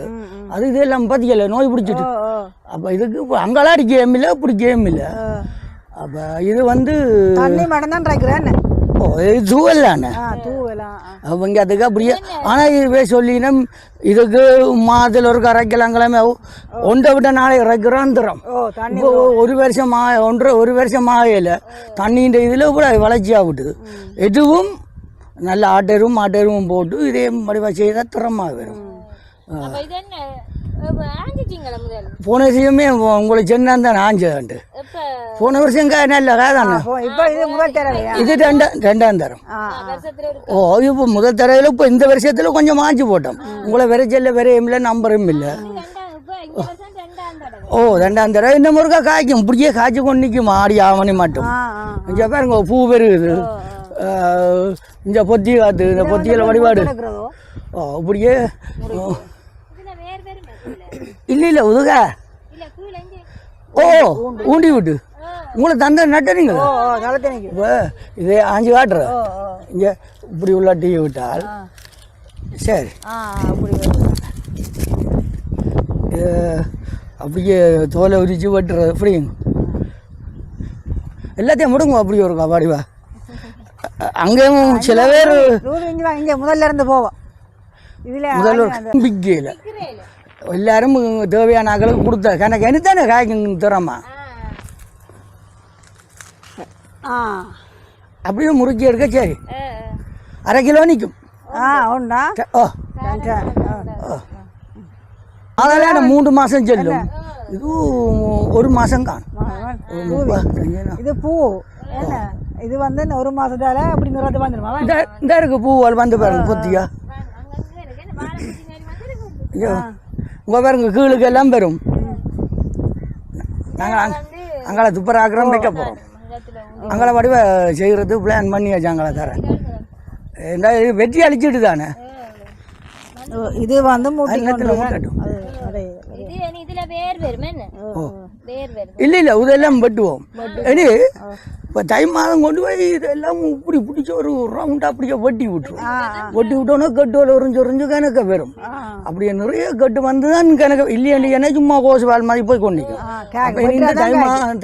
அது இதெல்லாம் பார்த்திக்கல நோய் பிடிச்சிட்டு. அப்போ இதுக்கு அங்கெல்லாம் அடிக்க இல்லை, இப்படி கேம் இல்லை. அப்போ இது வந்து தண்ணி மட்டும் தான் இருக்கிறேன். ஓ இது தூவலாண்ணே, அவங்க அதுக்கு அப்படியே. ஆனால் இதுவே சொல்லினா இதுக்கு மாதத்தில் ஒரு கரைக்கலாங்களாமே ஒன்றை விட்ட நாளை இறக்குறான் தரோம். இப்போ ஒரு வருஷம் ஒரு வருஷம் ஆகல தண்ணின்ற இதில் கூட வளர்ச்சி ஆகிட்டுது. எதுவும் நல்ல ஆட்டெருவும் போட்டு இதே மாதிரி செய்தால் திறமாக வரும். போன வருஷமே உங்களுக்கு சின்ன தான் ஆஞ்சாண்டு. போன வருஷம் நல்ல காதாண்ணே. இது ரெண்டாம் தரம். ஓ இப்போ முதல் தரையில் இப்போ இந்த வருஷத்தில் கொஞ்சம் மாஞ்சி போட்டோம். உங்களை விரைச்சல்ல விரையும் இல்லை, நம்பரும் இல்லை. ஓ ரெண்டாம் தரம் இந்த முருகா காய்க்கும், இப்படியே காய்ச்சி கொண்டு நிற்கும் ஆடி ஆவணி மட்டும். இங்கே பாருங்க பூ பெருகுது, இந்த பொத்தி காத்து, இந்த பொத்தியில் வழிபாடு. ஓ இப்படியே இல்லை இல்லை உதுக. ஓ ஊண்டி விட்டு உங்களை தந்த நட்டுறீங்க. இப்போ இதே ஆஞ்சு காட்டுற இங்கே இப்படி உள்ள டீ விட்டால் சரி. அப்படியே தோலை உரிச்சு வெட்டுறது அப்படிங்க எல்லாத்தையும் முடுங்க. அப்படி ஒரு வடிவா அங்கேயும் சில பேர் இங்கே முதல்ல இருந்து போவோம். முதல்ல பிக்கையில் எல்லாரும் தேவையான ஆக்களுக்கு கொடுத்தா கணக்கு என்னத்தானே காய்க்கு தரமா. அப்படியே முறுக்கி எடுக்க சரி 1/2 கிலோ நிற்கும். ஓ அதெல்லாம் 3 மாதம் செல்லும். இது 1 மாதம் காணும். இது பூ இது வந்து 1 மாதத்தால அப்படி நிறத்து வந்துடுமா? இந்த இருக்கு பூ வந்து பாருங்க பொத்தியா. உங்கள் பாருங்க கீழுக்கு எல்லாம் பெறும். நாங்கள் அங்கே துப்பராக்கிரம் வைக்க போகிறோம். அங்கே வடிவ செய்கிறது பிளான் பண்ணி வச்சு அங்கே தரேன். இது வெற்றி அழிச்சிட்டு தானே. இது வந்து இல்லை இல்லை இதெல்லாம் வெட்டுவோம். இனி இப்போ தை மாதம் கொண்டு போய் இதெல்லாம் இப்படி பிடிச்சி ஒரு ரவுண்டாக அப்படியே வெட்டி விட்டுருவோம். வெட்டி விட்டோன்னா கட்டு உறிஞ்சு கணக்க வரும். அப்படியே நிறைய கட்டு வந்து தான் கணக்கு இல்லையா சும்மா கோசு வால் மாதிரி போய் கொண்டிக்கும். இந்த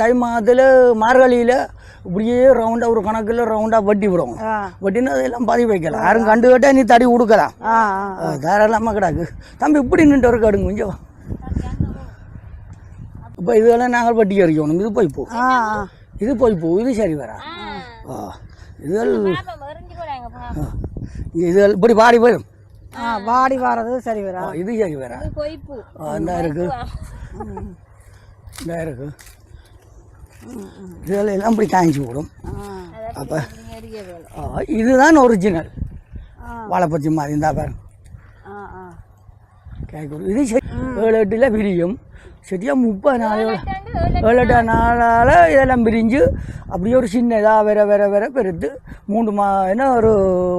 தை மாதத்தில் மார்கழியில் இப்படியே ரவுண்டாக ஒரு கணக்கில் ரவுண்டாக வெட்டி விடுவோம். வெட்டினா அதெல்லாம் பதிவு வைக்கலாம். யாரும் கண்டு கேட்டால் நீ தடி கொடுக்கலாம், தாராளமாக கிடாக்கு. தம்பி இப்படி நின்று ஒரு கடுங்க கொஞ்சம். இப்போ இதெல்லாம் நாங்கள் வட்டி அறிக்கணும். இது போய் போ, இது போய் போ, இது சரி வரா. இதுகள் இப்படி வாடி போயிடும். வாடி வாரது சரி வரா, இது சரி வரா. இந்த இருக்கு, இந்த இருக்கு, இதெல்லாம் எல்லாம் இப்படி காய்ச்சி விடும். அப்போ இதுதான் ஒரிஜினல் வாழைப்பச்சி மாதிரி. இருந்தா பாருங்க காய்க்கூடும். இது சரி 7-8 விரியும். சரியா 30 நாளோட 7-8 நாளால் இதெல்லாம் பிரிஞ்சு அப்படியே ஒரு சின்ன இதாக வேற பெருத்து 3 என்ன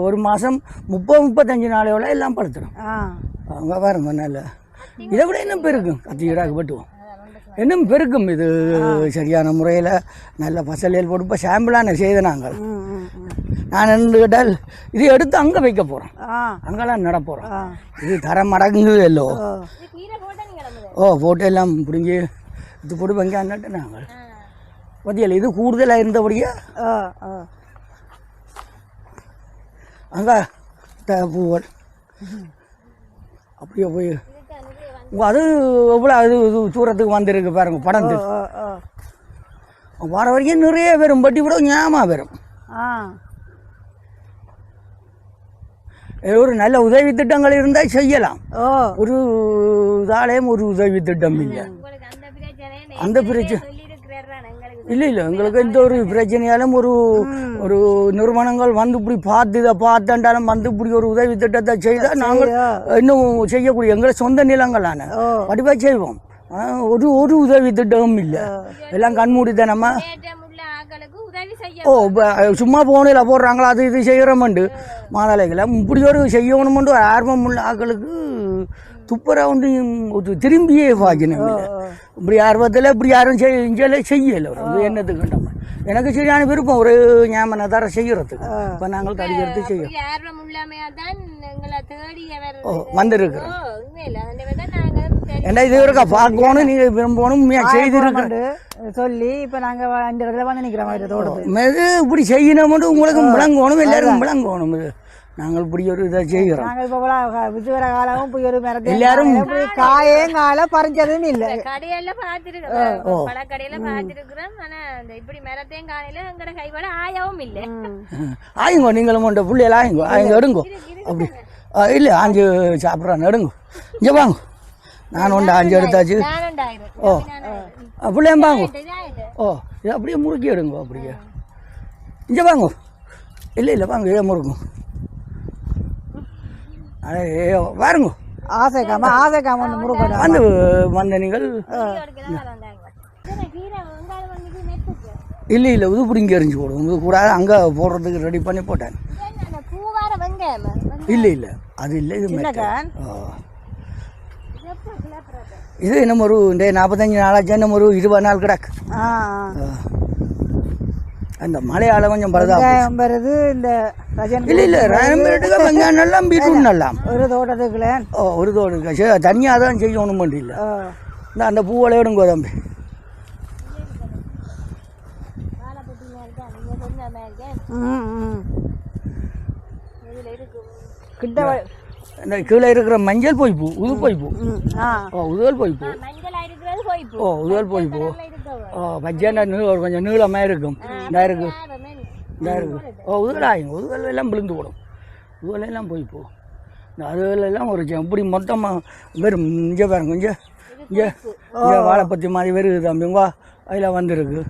ஒரு மாதம் 30-35 நாளையோட எல்லாம் பழுத்துடும். அங்கே பாருங்க நல்ல இதை விட இன்னும் பெருக்கும். கத்திக்கிடாக்கு பட்டுவோம் இன்னும் பெருக்கும். இது சரியான முறையில் நல்ல பசலியல் போட்டு இப்போ சாம்பிளான செய்த நாங்கள். நான் என்ன கேட்டால் இது எடுத்து அங்கே வைக்க போகிறோம், அங்கெல்லாம் நட போகிறோம். இது தரம் மடங்குது எல்லோ. ஓ போட்டு எல்லாம் பிடிங்கி இது போட்டு வெங்காயம் நட்டு நாங்கள் பத்தியல். இது கூடுதலாக இருந்தபடியே அங்கே பூவல் அப்படியே போய் அது எவ்வளோ அது தூரத்துக்கு வந்திருக்கு பாருங்க. படந்து வர வரைக்கும் நிறைய வரும், பட்டி கூட ஞாபகம் வரும். ஒரு நல்ல உதவி திட்டங்கள் இருந்தால் செய்யலாம். ஒரு இதாலேயும் ஒரு உதவி திட்டம் இல்லை. அந்த பிரச்சனை இல்லை எங்களுக்கு எந்த ஒரு பிரச்சனையாலும் ஒரு நிறுவனங்கள் வந்து இப்படி பார்த்து இதை பார்த்தாண்டாலும் வந்து இப்படி ஒரு உதவி திட்டத்தை செய்தால் நாங்கள் இன்னும் செய்யக்கூடிய எங்களை சொந்த நிலங்களான வடிவாக செய்வோம். ஒரு உதவி திட்டமும் இல்லை, எல்லாம் கண்மூடித்தனமா ஓ சும்மா போனில் போடுறாங்களா அது இது செய்கிறோமெண்டு மாதாளைகளை இப்படி ஒரு செய்யணுமெண்டு ஒரு ஆர்வம் உள்ள ஆக்களுக்கு துப்புரா வந்து திரும்பியே பார்க்கணும் இப்படி ஆர்வத்தில் இப்படி யாரும் செய்யலை என்னத்துக்கு எனக்கு சரியான விருப்பம் ஒரு ஞாபகம் தர செய்யறதுக்கு இப்போ நாங்கள் தடுக்கிறது செய்யறோம் வந்திருக்கிறோம் என்ன இது இருக்கா பார்க்கணும் நீங்கள் விரும்பணும் செய்திருக்கிறது சொல்லி இப்போ நாங்கள் இந்த இடத்துல வந்து நிற்கிற மாதிரி தோட்டம் இது இப்படி செய்யணும் உங்களுக்கு விளங்கணும் எல்லாருக்கும் விளங்கணும் இது நாங்கள் இப்படி ஒரு இதை செய்கிறோம் நாங்கள் இப்போ வித்து வர காலமும் இப்படி ஒரு மரத்தை எல்லாரும் காயும் கால பறிஞ்சதும் இல்லை கடையில பார்த்துருக்கோம் பழக்கடையில பார்த்துருக்குறோம் ஆனால் இப்படி மரத்தையும் காலையில எங்கட கைப்பட ஆயவும் இல்லை ஆயுங்கோ நீங்களும் உண்ட பிள்ளைகள் ஆயுங்க எடுங்கோ அப்படி இல்லை ஆஞ்சு சாப்பிட்றான் எடுங்கோ இங்கே வாங்க நான் உண்டு ஆஞ்சு எடுத்தாச்சு ஓ பிள்ளையும் வாங்க ஓ இது அப்படியே முறுக்கி எடுங்கோ அப்படியே இங்கே வாங்க இல்லை வாங்க ஏன் முறுக்கும் பாருங்க ஆசைக்காம வந்து வந்த நீங்கள் இல்லை இது பிடிங்கி எறிஞ்சு போடுவோம் இது கூடாது அங்கே போடுறதுக்கு ரெடி பண்ணி போட்டேன் இல்லை அது இல்லை இது இது இன்னும் ஒரு 45 நாளாச்சு இன்னும் ஒரு 20 நாள் கிடக்கு அந்த மழையால கொஞ்சம் வருது இந்த இல்லை ரயம்பேட்டுக்கு வெங்காயம் நல்லா பீட்ரூட் நல்லா ஒரு தோட்டத்துக்குள்ள ஒரு தோட்டத்துக்கு தனியாக தான் செய்யணும் மட்டும் இல்லை இந்த அந்த பூவலை எடுங்கோ தம்பி கிட்ட இந்த கீழே இருக்கிற மஞ்சள் போய் பூ உது போய் பூ உதுவல் போய் பூ உதுவல் போய் பூ பஜ்ஜான கொஞ்சம் நீளமாக இருக்கும் இந்த இருக்கு உதுவல் எல்லாம் விழுந்து போடும் உதுவல் எல்லாம் போய் பூ அதுவெல்லாம் ஒரு இப்படி மொத்தமாக வெறும் இங்கே பாருங்க இங்கே வாழைப்பத்தி மாதிரி வருது தம்பிங்க அதில் வந்துருக்கு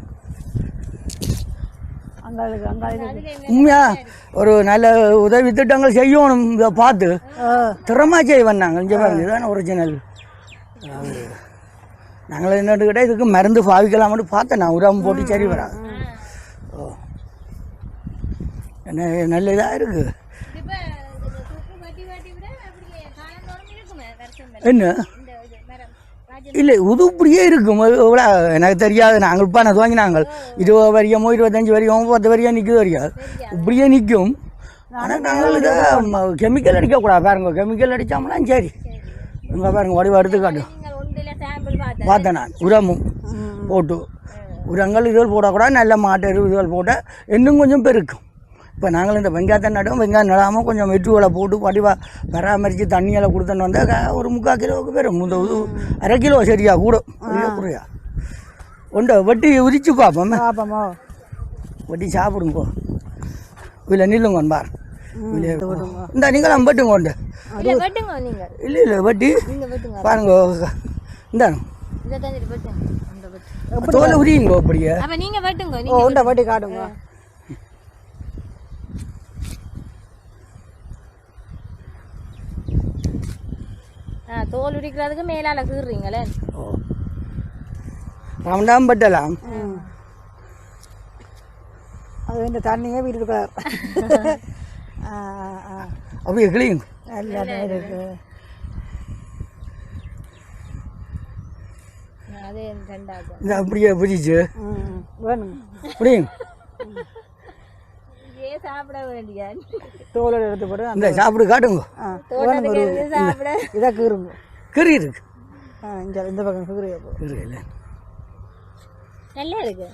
உண்மையா ஒரு நல்ல உதவி திட்டங்கள் செய்யணும் இதை பார்த்து திறமா செய்ய வந்தாங்க இங்கே பாருங்க இதுதானே ஒரிஜினல் நாங்கள் என்னட்டுக்கிட்ட இதுக்கு மருந்து பாவிக்கலாம்னு பார்த்தேன் நான் உரம் போட்டு சரி வராங்க என்ன நல்ல இதாக இருக்கு என்ன இல்லை இது இப்படியே இருக்கும் எவ்வளோ எனக்கு தெரியாது நாங்கள் இப்போ நான் துவங்கினாங்க 20 வரையமோ 25 வரையும் 10 வரையும் நிற்குது வரையாது இப்படியே நிற்கும் ஆனால் நாங்கள் இதை கெமிக்கல் அடிக்கக்கூடாது பாருங்க கெமிக்கல் அடித்தோம்னா சரி இங்கே பாருங்க வடிவம் எடுத்து காட்டும் பார்த்தேன் நான் உரமும் போட்டு உரங்கள் இதுகள் போடக்கூடாது நல்ல மாட்டு இதுகள் போட்டால் இன்னும் கொஞ்சம் பெருக்கும் இப்போ நாங்கள் இந்த வெங்காயத்தை நடுவோம் வெங்காயம் நடாமல் கொஞ்சம் வெற்றுகளை போட்டு வடிவாக பராமரித்து தண்ணியெல்லாம் கொடுத்துன்னு வந்தால் ஒரு 3/4 கிலோவுக்கு பேரும் இந்த 1/2 கிலோ சரியா கூட குறையா ஒன்றை வெட்டி உரிச்சு பார்ப்போம்மா வெட்டி சாப்பிடுங்கோ இதில் நில்லுங்க பார் இந்த நீங்களாம் வெட்டுங்க உண்டு இல்லை வெட்டி பாருங்க இந்த தோலை உரியுங்கோ அப்படியே உண்டை வெட்டி காட்டுங்க தோல் உரிக்கிறதுக்கு மேலால கீறீங்களே ரவுண்டாம் பட்டலாம் அது இந்த தண்ணியே வீட்டுக்கு அப்படியே கிளியும் இருக்கு இந்த அப்படியே பிடிச்சு வேணும் புரியுங்க சாப்பிட வேண்டிய தோலை எடுத்து போட்டு இந்த சாப்பிடு காட்டுங்க இதாக கீருங்க கறி இருக்கு இந்த பக்கம் கீரை இல்லை நல்லா இருக்கு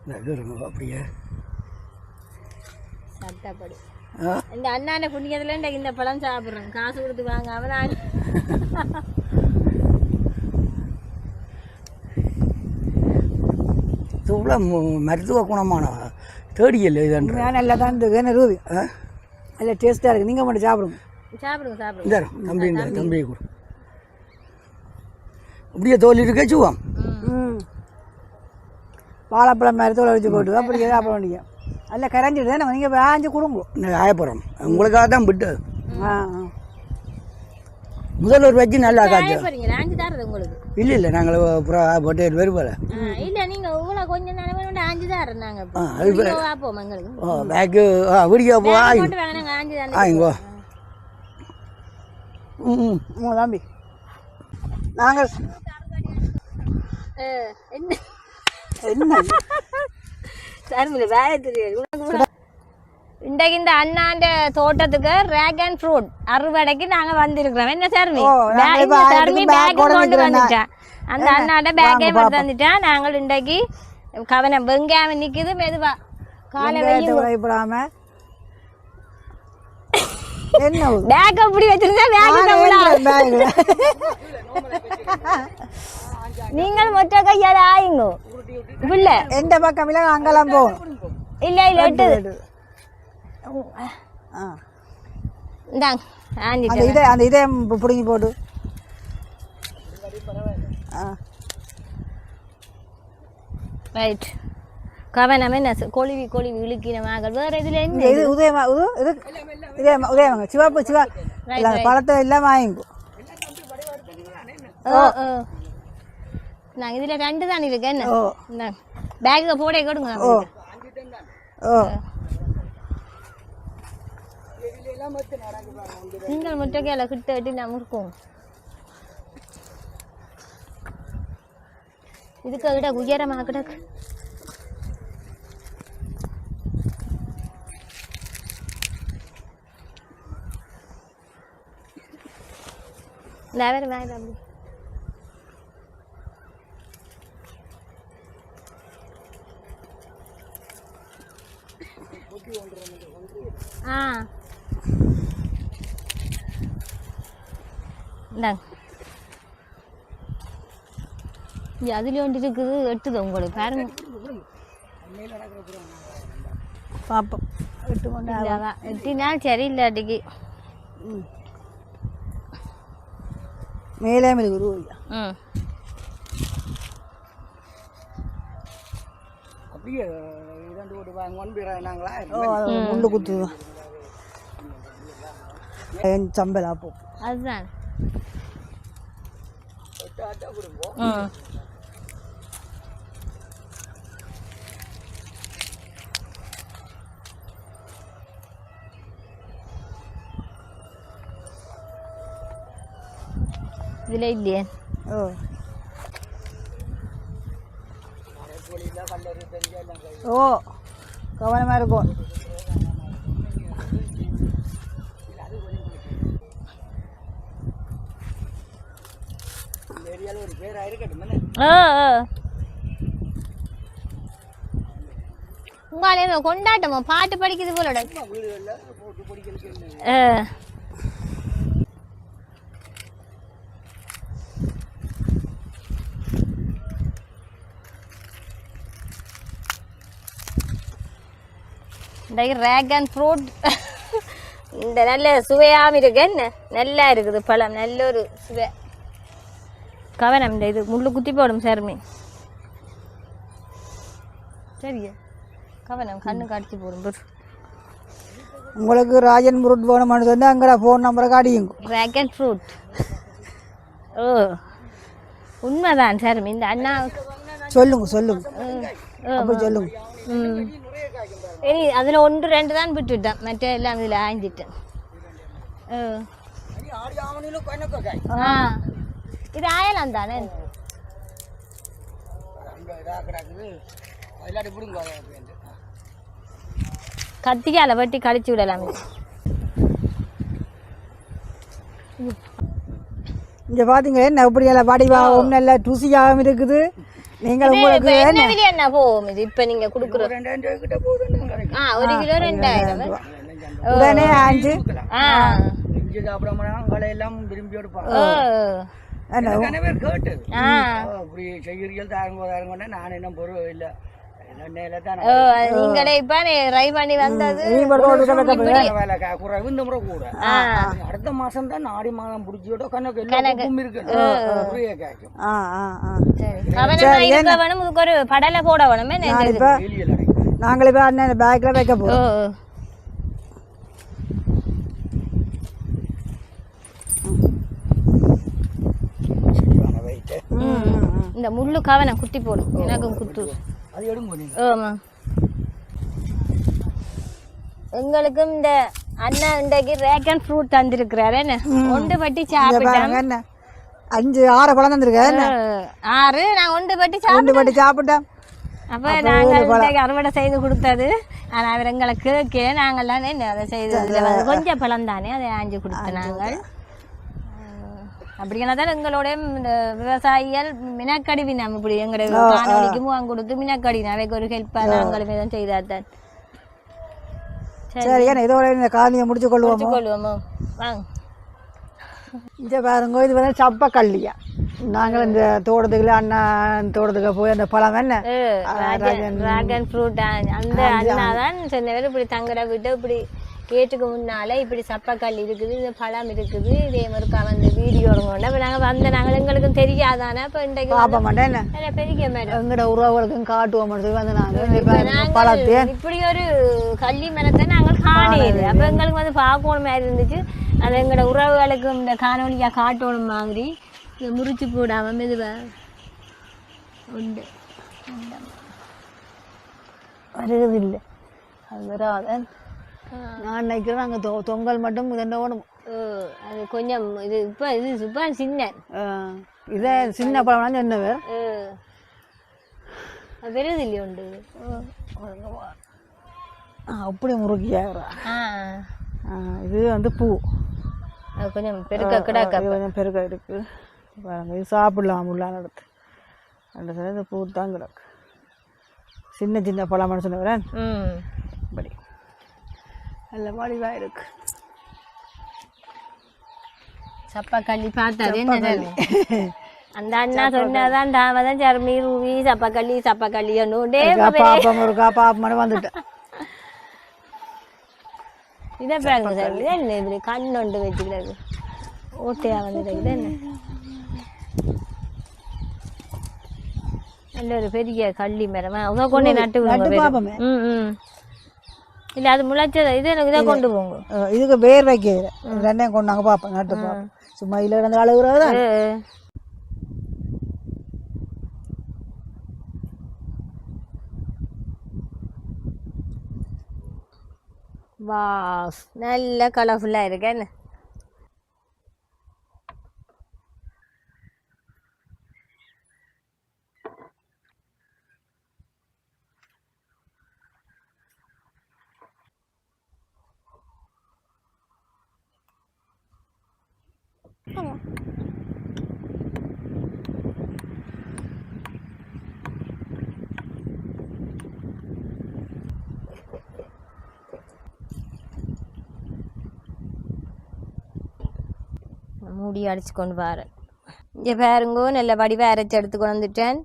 இந்த கீருங்க அப்படியே சட்டப்படி இந்த அண்ணாண்ட குடிக்கிறதுல இந்த பழம் சாப்பிட்றேன் காசு கொடுத்து வாங்காம நான் இவ்வளோ மருத்துவ குணமான தேடியல் இது நல்லா தான் இருக்குது ரூபி நல்லா டேஸ்ட்டாக இருக்குது நீங்கள் மட்டும் சாப்பிடுங்க இந்த தம்பி இந்த தம்பியை கூட அப்படியே தோல் இருக்க சுவாம் வாழைப்பழம் மாதிரி தோலை வச்சு போட்டு அப்படியே சாப்பிட வேண்டிய நல்லா கரைஞ்சிட்டு தான் நீங்கள் வாங்கி கொடுங்க ஆயப்புறம் உங்களுக்காக தான் விட்டு முதல்வர் வச்சு நல்லா காய்ச்சி இல்லை நாங்கள் போட்டு வருவோம் இல்லை நீங்கள் கொஞ்சம் நினைவு ஆஞ்சுதான் இருந்தாங்க பார்ப்போம் எங்களுக்கு பேக்கு விடியா போ போட்டு வாங்க நாங்கள் ஆஞ்சு தான் ஆயிங்கோ தம்பி நாங்கள் என்ன என்ன சார்மில்ல வேலை தெரியாது இன்றைக்கு இந்த அண்ணாண்ட தோட்டத்துக்கு டிராகன் ஃப்ரூட் அறுவடைக்கு நாங்க வந்திருக்கிறோம் என்ன சார்மி சார்மி பேக் கொண்டு வந்துட்டேன் அந்த அண்ணாண்ட பேக்கே கொண்டு வந்துட்டேன் நாங்கள் இன்றைக்கு கவனம் வெங்காயம் நிக்குது மெதுவா காலை பயப்படாம என்ன பேக் அப்படி வச்சிருந்தா பேக் நீங்கள் மொத்த கையால ஆயுங்க இல்ல எந்த பக்கம் இல்ல அங்கெல்லாம் போகும் இல்ல இல்ல எட்டு இந்தாங்க அந்த இதே பிடுங்கி போட்டு ரைட் கவனம் என்ன கொழுவி கொழுவி இழுக்கின மகள் வேற இதுல என்ன இது உதயமாங்க சிவப்பு சிவா பழத்தை எல்லாம் வாங்கிக்கோ நாங்கள் இதில் 2 தான் இருக்கு என்ன இந்த பேக்கில் போட கொடுங்க நீங்கள் முட்டைக்கால கிட்ட வெட்டி நம்ம இருக்கோம் இதுக்கு விட உயரமாக கிடக்கு வேறு வேறு அப்படி இந்தாங்க அதுல ஒன்று இருக்குது எட்டுது உங்களுக்கு பாருங்க பாப்போம் எட்டினால் சரி இல்லாட்டிக்கு மேலே இருக்குது அப்படியே முண்டு குத்து சம்பல் அப்போ அதுதான் இதுல இல்லையே ஓ கவனமா இருக்கும் உங்களே கொண்டாட்டமா பாட்டு படிக்குது போலோட டிராகன் ஃப்ரூட் இந்த நல்ல சுவையாகவும் இருக்கு என்ன நல்லா இருக்குது பழம் நல்ல ஒரு சுவை கவனம் இந்த இது முள்ளு குத்தி போடும் சேர்மி சரியா கவனம் கண்ணு காட்சி போடும் உங்களுக்கு ராஜன் ஃப்ரூட் வேணும்னு சொன்னா அங்கே ஃபோன் நம்பரை காட்டிங்க டிராகன் ஃப்ரூட் ஓ உண்மைதான் சேர்மி இந்த அண்ணா சொல்லுங்க அப்படி சொல்லுங்க சரி அதில் 1 2 தான் விட்டுட்டேன் மற்ற எல்லாம் இதில் ஆய்ஞ்சிட்டேன் இது ஆயலாம் தானே கத்திக்கால வெட்டி கழிச்சு விடலாம் இங்கே பார்த்தீங்க என்ன இப்படி எல்லாம் வடிவா ஒன்றும் இல்லை ருசியாகவும் இருக்குது நீங்கள் உங்களுக்கு என்ன போகும் இது இப்போ நீங்கள் கொடுக்குற 1 கிலோ 2000 உடனே ஆஞ்சு எல்லாம் விரும்பி எடுப்பாங்க நான் என்ன பொருள் இல்லை நீங்களே இப்ப ட்ரை பண்ணி வந்தது குறைவு இந்த முறை கூட அடுத்த மாசம் தான் ஆடி மாதம் பிடிச்சோட கணக்கு வேணும் ஒரு படலை போட வேணுமே நாங்களே போய் அண்ணன் பேக்ல வைக்க போறோம் இந்த முள்ளு கவனம் குத்தி போடும் எனக்கும் குத்து அது எடுங்க போனீங்க. ஆமா எங்களுக்கும் இந்த அண்ணா இன்றைக்கு ரேக்கன் ஃப்ரூட் தந்திருக்கிறாரு என்ன ஒன்று பட்டி சாப்பிட்டேன் என்ன 5-6 பழம் தந்திருக்கேன் 6 நான் ஒன்று பட்டி சாப்பிட்டேன். அப்போ நாங்கள் இன்றைக்கு அறுவடை செய்து கொடுத்தது ஆனால் அவர் எங்களை கேட்க நாங்கள்லாம் என்ன அதை செய்து கொஞ்சம் பழம் தானே அதை ஆஞ்சு கொடுத்தோம் நாங்கள். அப்படின்னா தான் எங்களோட விவசாயிகள் மினக்கடிவி நம்ம இப்படி எங்களுடைய காணொலிக்கு முகம் கொடுத்து மினக்கடி அவைக்கு ஒரு ஹெல்ப்பாக நாங்களுமே தான் செய்தாதான். சரி ஏன்னா இதோட இந்த காணியை முடிச்சு கொள்வோமோ வாங்க. இந்த பாருங்க இது வந்து சப்பக்கல்லியா. நாங்கள் இந்த தோட்டத்துக்குள்ள அண்ணா தோட்டத்துக்கு போய் அந்த பழம் என்ன டிராகன் ஃப்ரூட் அந்த அண்ணா தான் சொன்னவர் இப்படி தங்குற விட்டு இப்படி கேட்டுக்கு முன்னால இப்படி சப்பக்கல் இருக்குது இந்த பழம் இருக்குது இதே மாதிரி வந்து வீடியோ எடுங்கோண்டா இப்போ நாங்கள் வந்த நாங்கள் எங்களுக்கும் தெரியாதானே இப்போ இன்றைக்கு பார்ப்ப மாட்டேன் பெரிய மேடம் எங்களோட உறவுகளுக்கும் காட்டுவோம் வந்து நாங்கள் பழத்தை இப்படி ஒரு கள்ளி மரத்தை நாங்கள் காணையில அப்போ எங்களுக்கு வந்து பார்க்கணும் மாதிரி இருந்துச்சு. அது எங்களோட உறவுகளுக்கு இந்த காணொலியாக காட்டணும் மாதிரி முறிச்சு போடாமல் மெதுவாக உண்டு வருகிறது இல்லை அது வராத. நான் நினைக்கிறேன் நாங்கள் தொங்கல் மட்டும் இதென்ன ஓடும். அது கொஞ்சம் இது இப்போ இது சூப்பர் சின்ன இதே சின்ன பழம்னா என்ன வேறு வருது இல்லையா உண்டு அப்படி முறுக்கியாகிறா. இது வந்து பூ கொஞ்சம் பெருக்க கிடக்க கொஞ்சம் பெருக்க இருக்கு. இது சாப்பிடலாம் உள்ளான எடுத்து ரெண்டு சரி இந்த பூ தான் கிடக்கு. சின்ன சின்ன பழம்னு சொன்னவரேன் படி நல்ல வடிவாக இருக்கு. சப்பாக்கள்ளி பார்த்தாதே அந்த அண்ணா சொன்னாதான் தாமதான் சர்மி ரூவி சப்பாக்கள்ளி ஒன்றுண்டே பாப்பம் இருக்கா பாப்பம் வந்துட்டேன். இதை பாருங்க சார் இது என்ன இப்படி கண்ணொண்டு வச்சுக்கிறது ஓட்டையா வந்துட்டு இது என்ன நல்ல ஒரு பெரிய கள்ளி மரம் அவங்க கொண்டு நட்டு இல்லை அது முளைச்சது இது எனக்கு இதை கொண்டு போங்க. இதுக்கு வேர் வைக்க ரெண்டையும் கொண்டு நாங்கள் பார்ப்போம் நட்டு பார்ப்போம். சும்மா இல்லை கிடந்து அழுகுறதா வா நல்ல கலர்ஃபுல்லாக இருக்கு என்ன மூடி அடிச்சு கொண்டு வரேன். இங்கே பாருங்கோ நல்ல வடிவை அரைச்சி எடுத்து கொண்டு வந்துட்டேன்.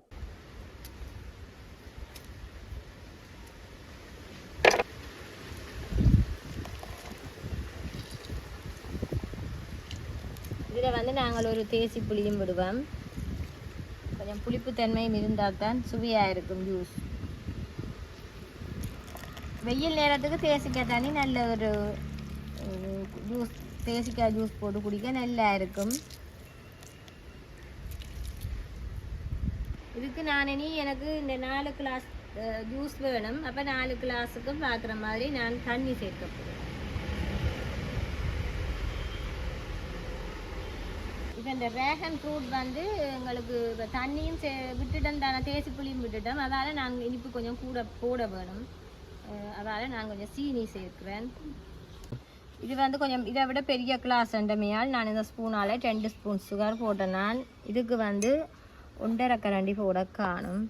இதில் வந்து நாங்கள் ஒரு தேசி புளியும் விடுவோம். கொஞ்சம் புளிப்பு தன்மையும் இருந்தால் தான் சுவையாக இருக்கும் ஜூஸ். வெயில் நேரத்துக்கு தேசிக்காய் தண்ணி நல்ல ஒரு ஜூஸ் தேசிக்காய் ஜூஸ் போட்டு குடிக்க நல்லா இருக்கும். இதுக்கு நான் இனி எனக்கு இந்த 4 கிளாஸ் ஜூஸ் வேணும். அப்போ 4 கிளாஸுக்கு பார்க்குற மாதிரி நான் தண்ணி சேர்க்க போகிறேன். இப்போ இந்த ரேகன் ஃப்ரூட் வந்து எங்களுக்கு இப்போ தண்ணியும் விட்டுட்டோம் தானே தேசி புளியும் விட்டுட்டோம். அதால் நாங்கள் இனிப்பு கொஞ்சம் கூட போட வேணும். அதால் நான் கொஞ்சம் சீனி சேர்க்குறேன். இது வந்து கொஞ்சம் இதை விட பெரிய கிளாஸ் அண்டமையால் நான் இந்த ஸ்பூனால் 2 ஸ்பூன் சுகர் போட்டேன். நான் இதுக்கு வந்து 1.5 கரண்டி போட காணும்.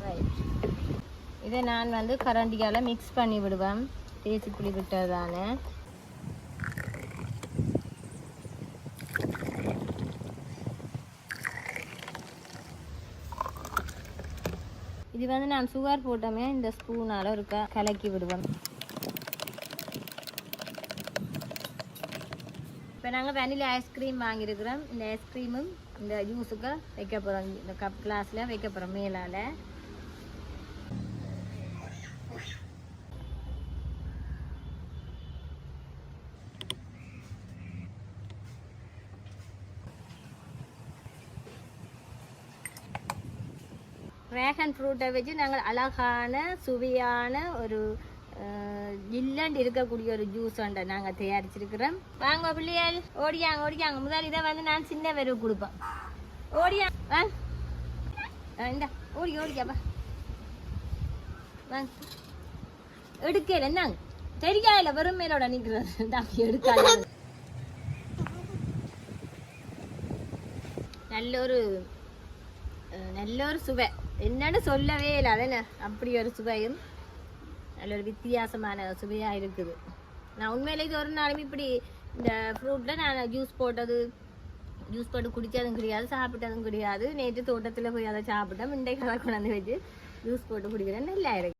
ரைட், இதை நான் வந்து கரண்டியால் மிக்ஸ் பண்ணி விடுவேன். தேசி புளி விட்டதான இது வந்து நான் சுகர் போட்டோமே இந்த ஸ்பூனால் இருக்க கலக்கி விடுவேன். இப்போ நாங்கள் வெனிலா ஐஸ்கிரீம் வாங்கியிருக்கிறோம். இந்த ஐஸ்கிரீமும் இந்த ஜூஸுக்கு வைக்க போகிறோம். இந்த கப் கிளாஸில் வைக்க போகிறோம் மேலால். டிராகன் ஃப்ரூட்டை வச்சு நாங்கள் அழகான சுவையான ஒரு இல்லண்டு இருக்கக்கூடிய ஒரு ஜூஸ் ஒன்றை நாங்கள் தயாரிச்சிருக்கிறோம். வாங்க பிள்ளையால் ஓடியாங்க முதல் இதை வந்து நான் சின்ன வெறுவு கொடுப்பேன். ஓடியா வாங்க இந்த ஓடிக்காப்பா வாங்க எடுக்கல என்னங்க தெரியாதுல வெறும் மேலோட நிற்கிறது தம்பி எடுக்காது. நல்ல ஒரு சுவை என்னன்னு சொல்லவே இல்லை. அதென்ன அப்படி ஒரு சுவையும் நல்ல ஒரு வித்தியாசமான சுவையாக இருக்குது. நான் உண்மையிலே இது ஒரு நாளும் இப்படி இந்த ஃப்ரூட்டில் நான் ஜூஸ் போட்டு குடித்ததும் கிடையாது, சாப்பிட்டதும் கிடையாது. நேற்று தோட்டத்தில் போய் அதை சாப்பிட்டேன். இன்றைக்கு அதை கொண்டாந்து வச்சு ஜூஸ் போட்டு குடிக்கிறேன். நல்லா இருக்கு.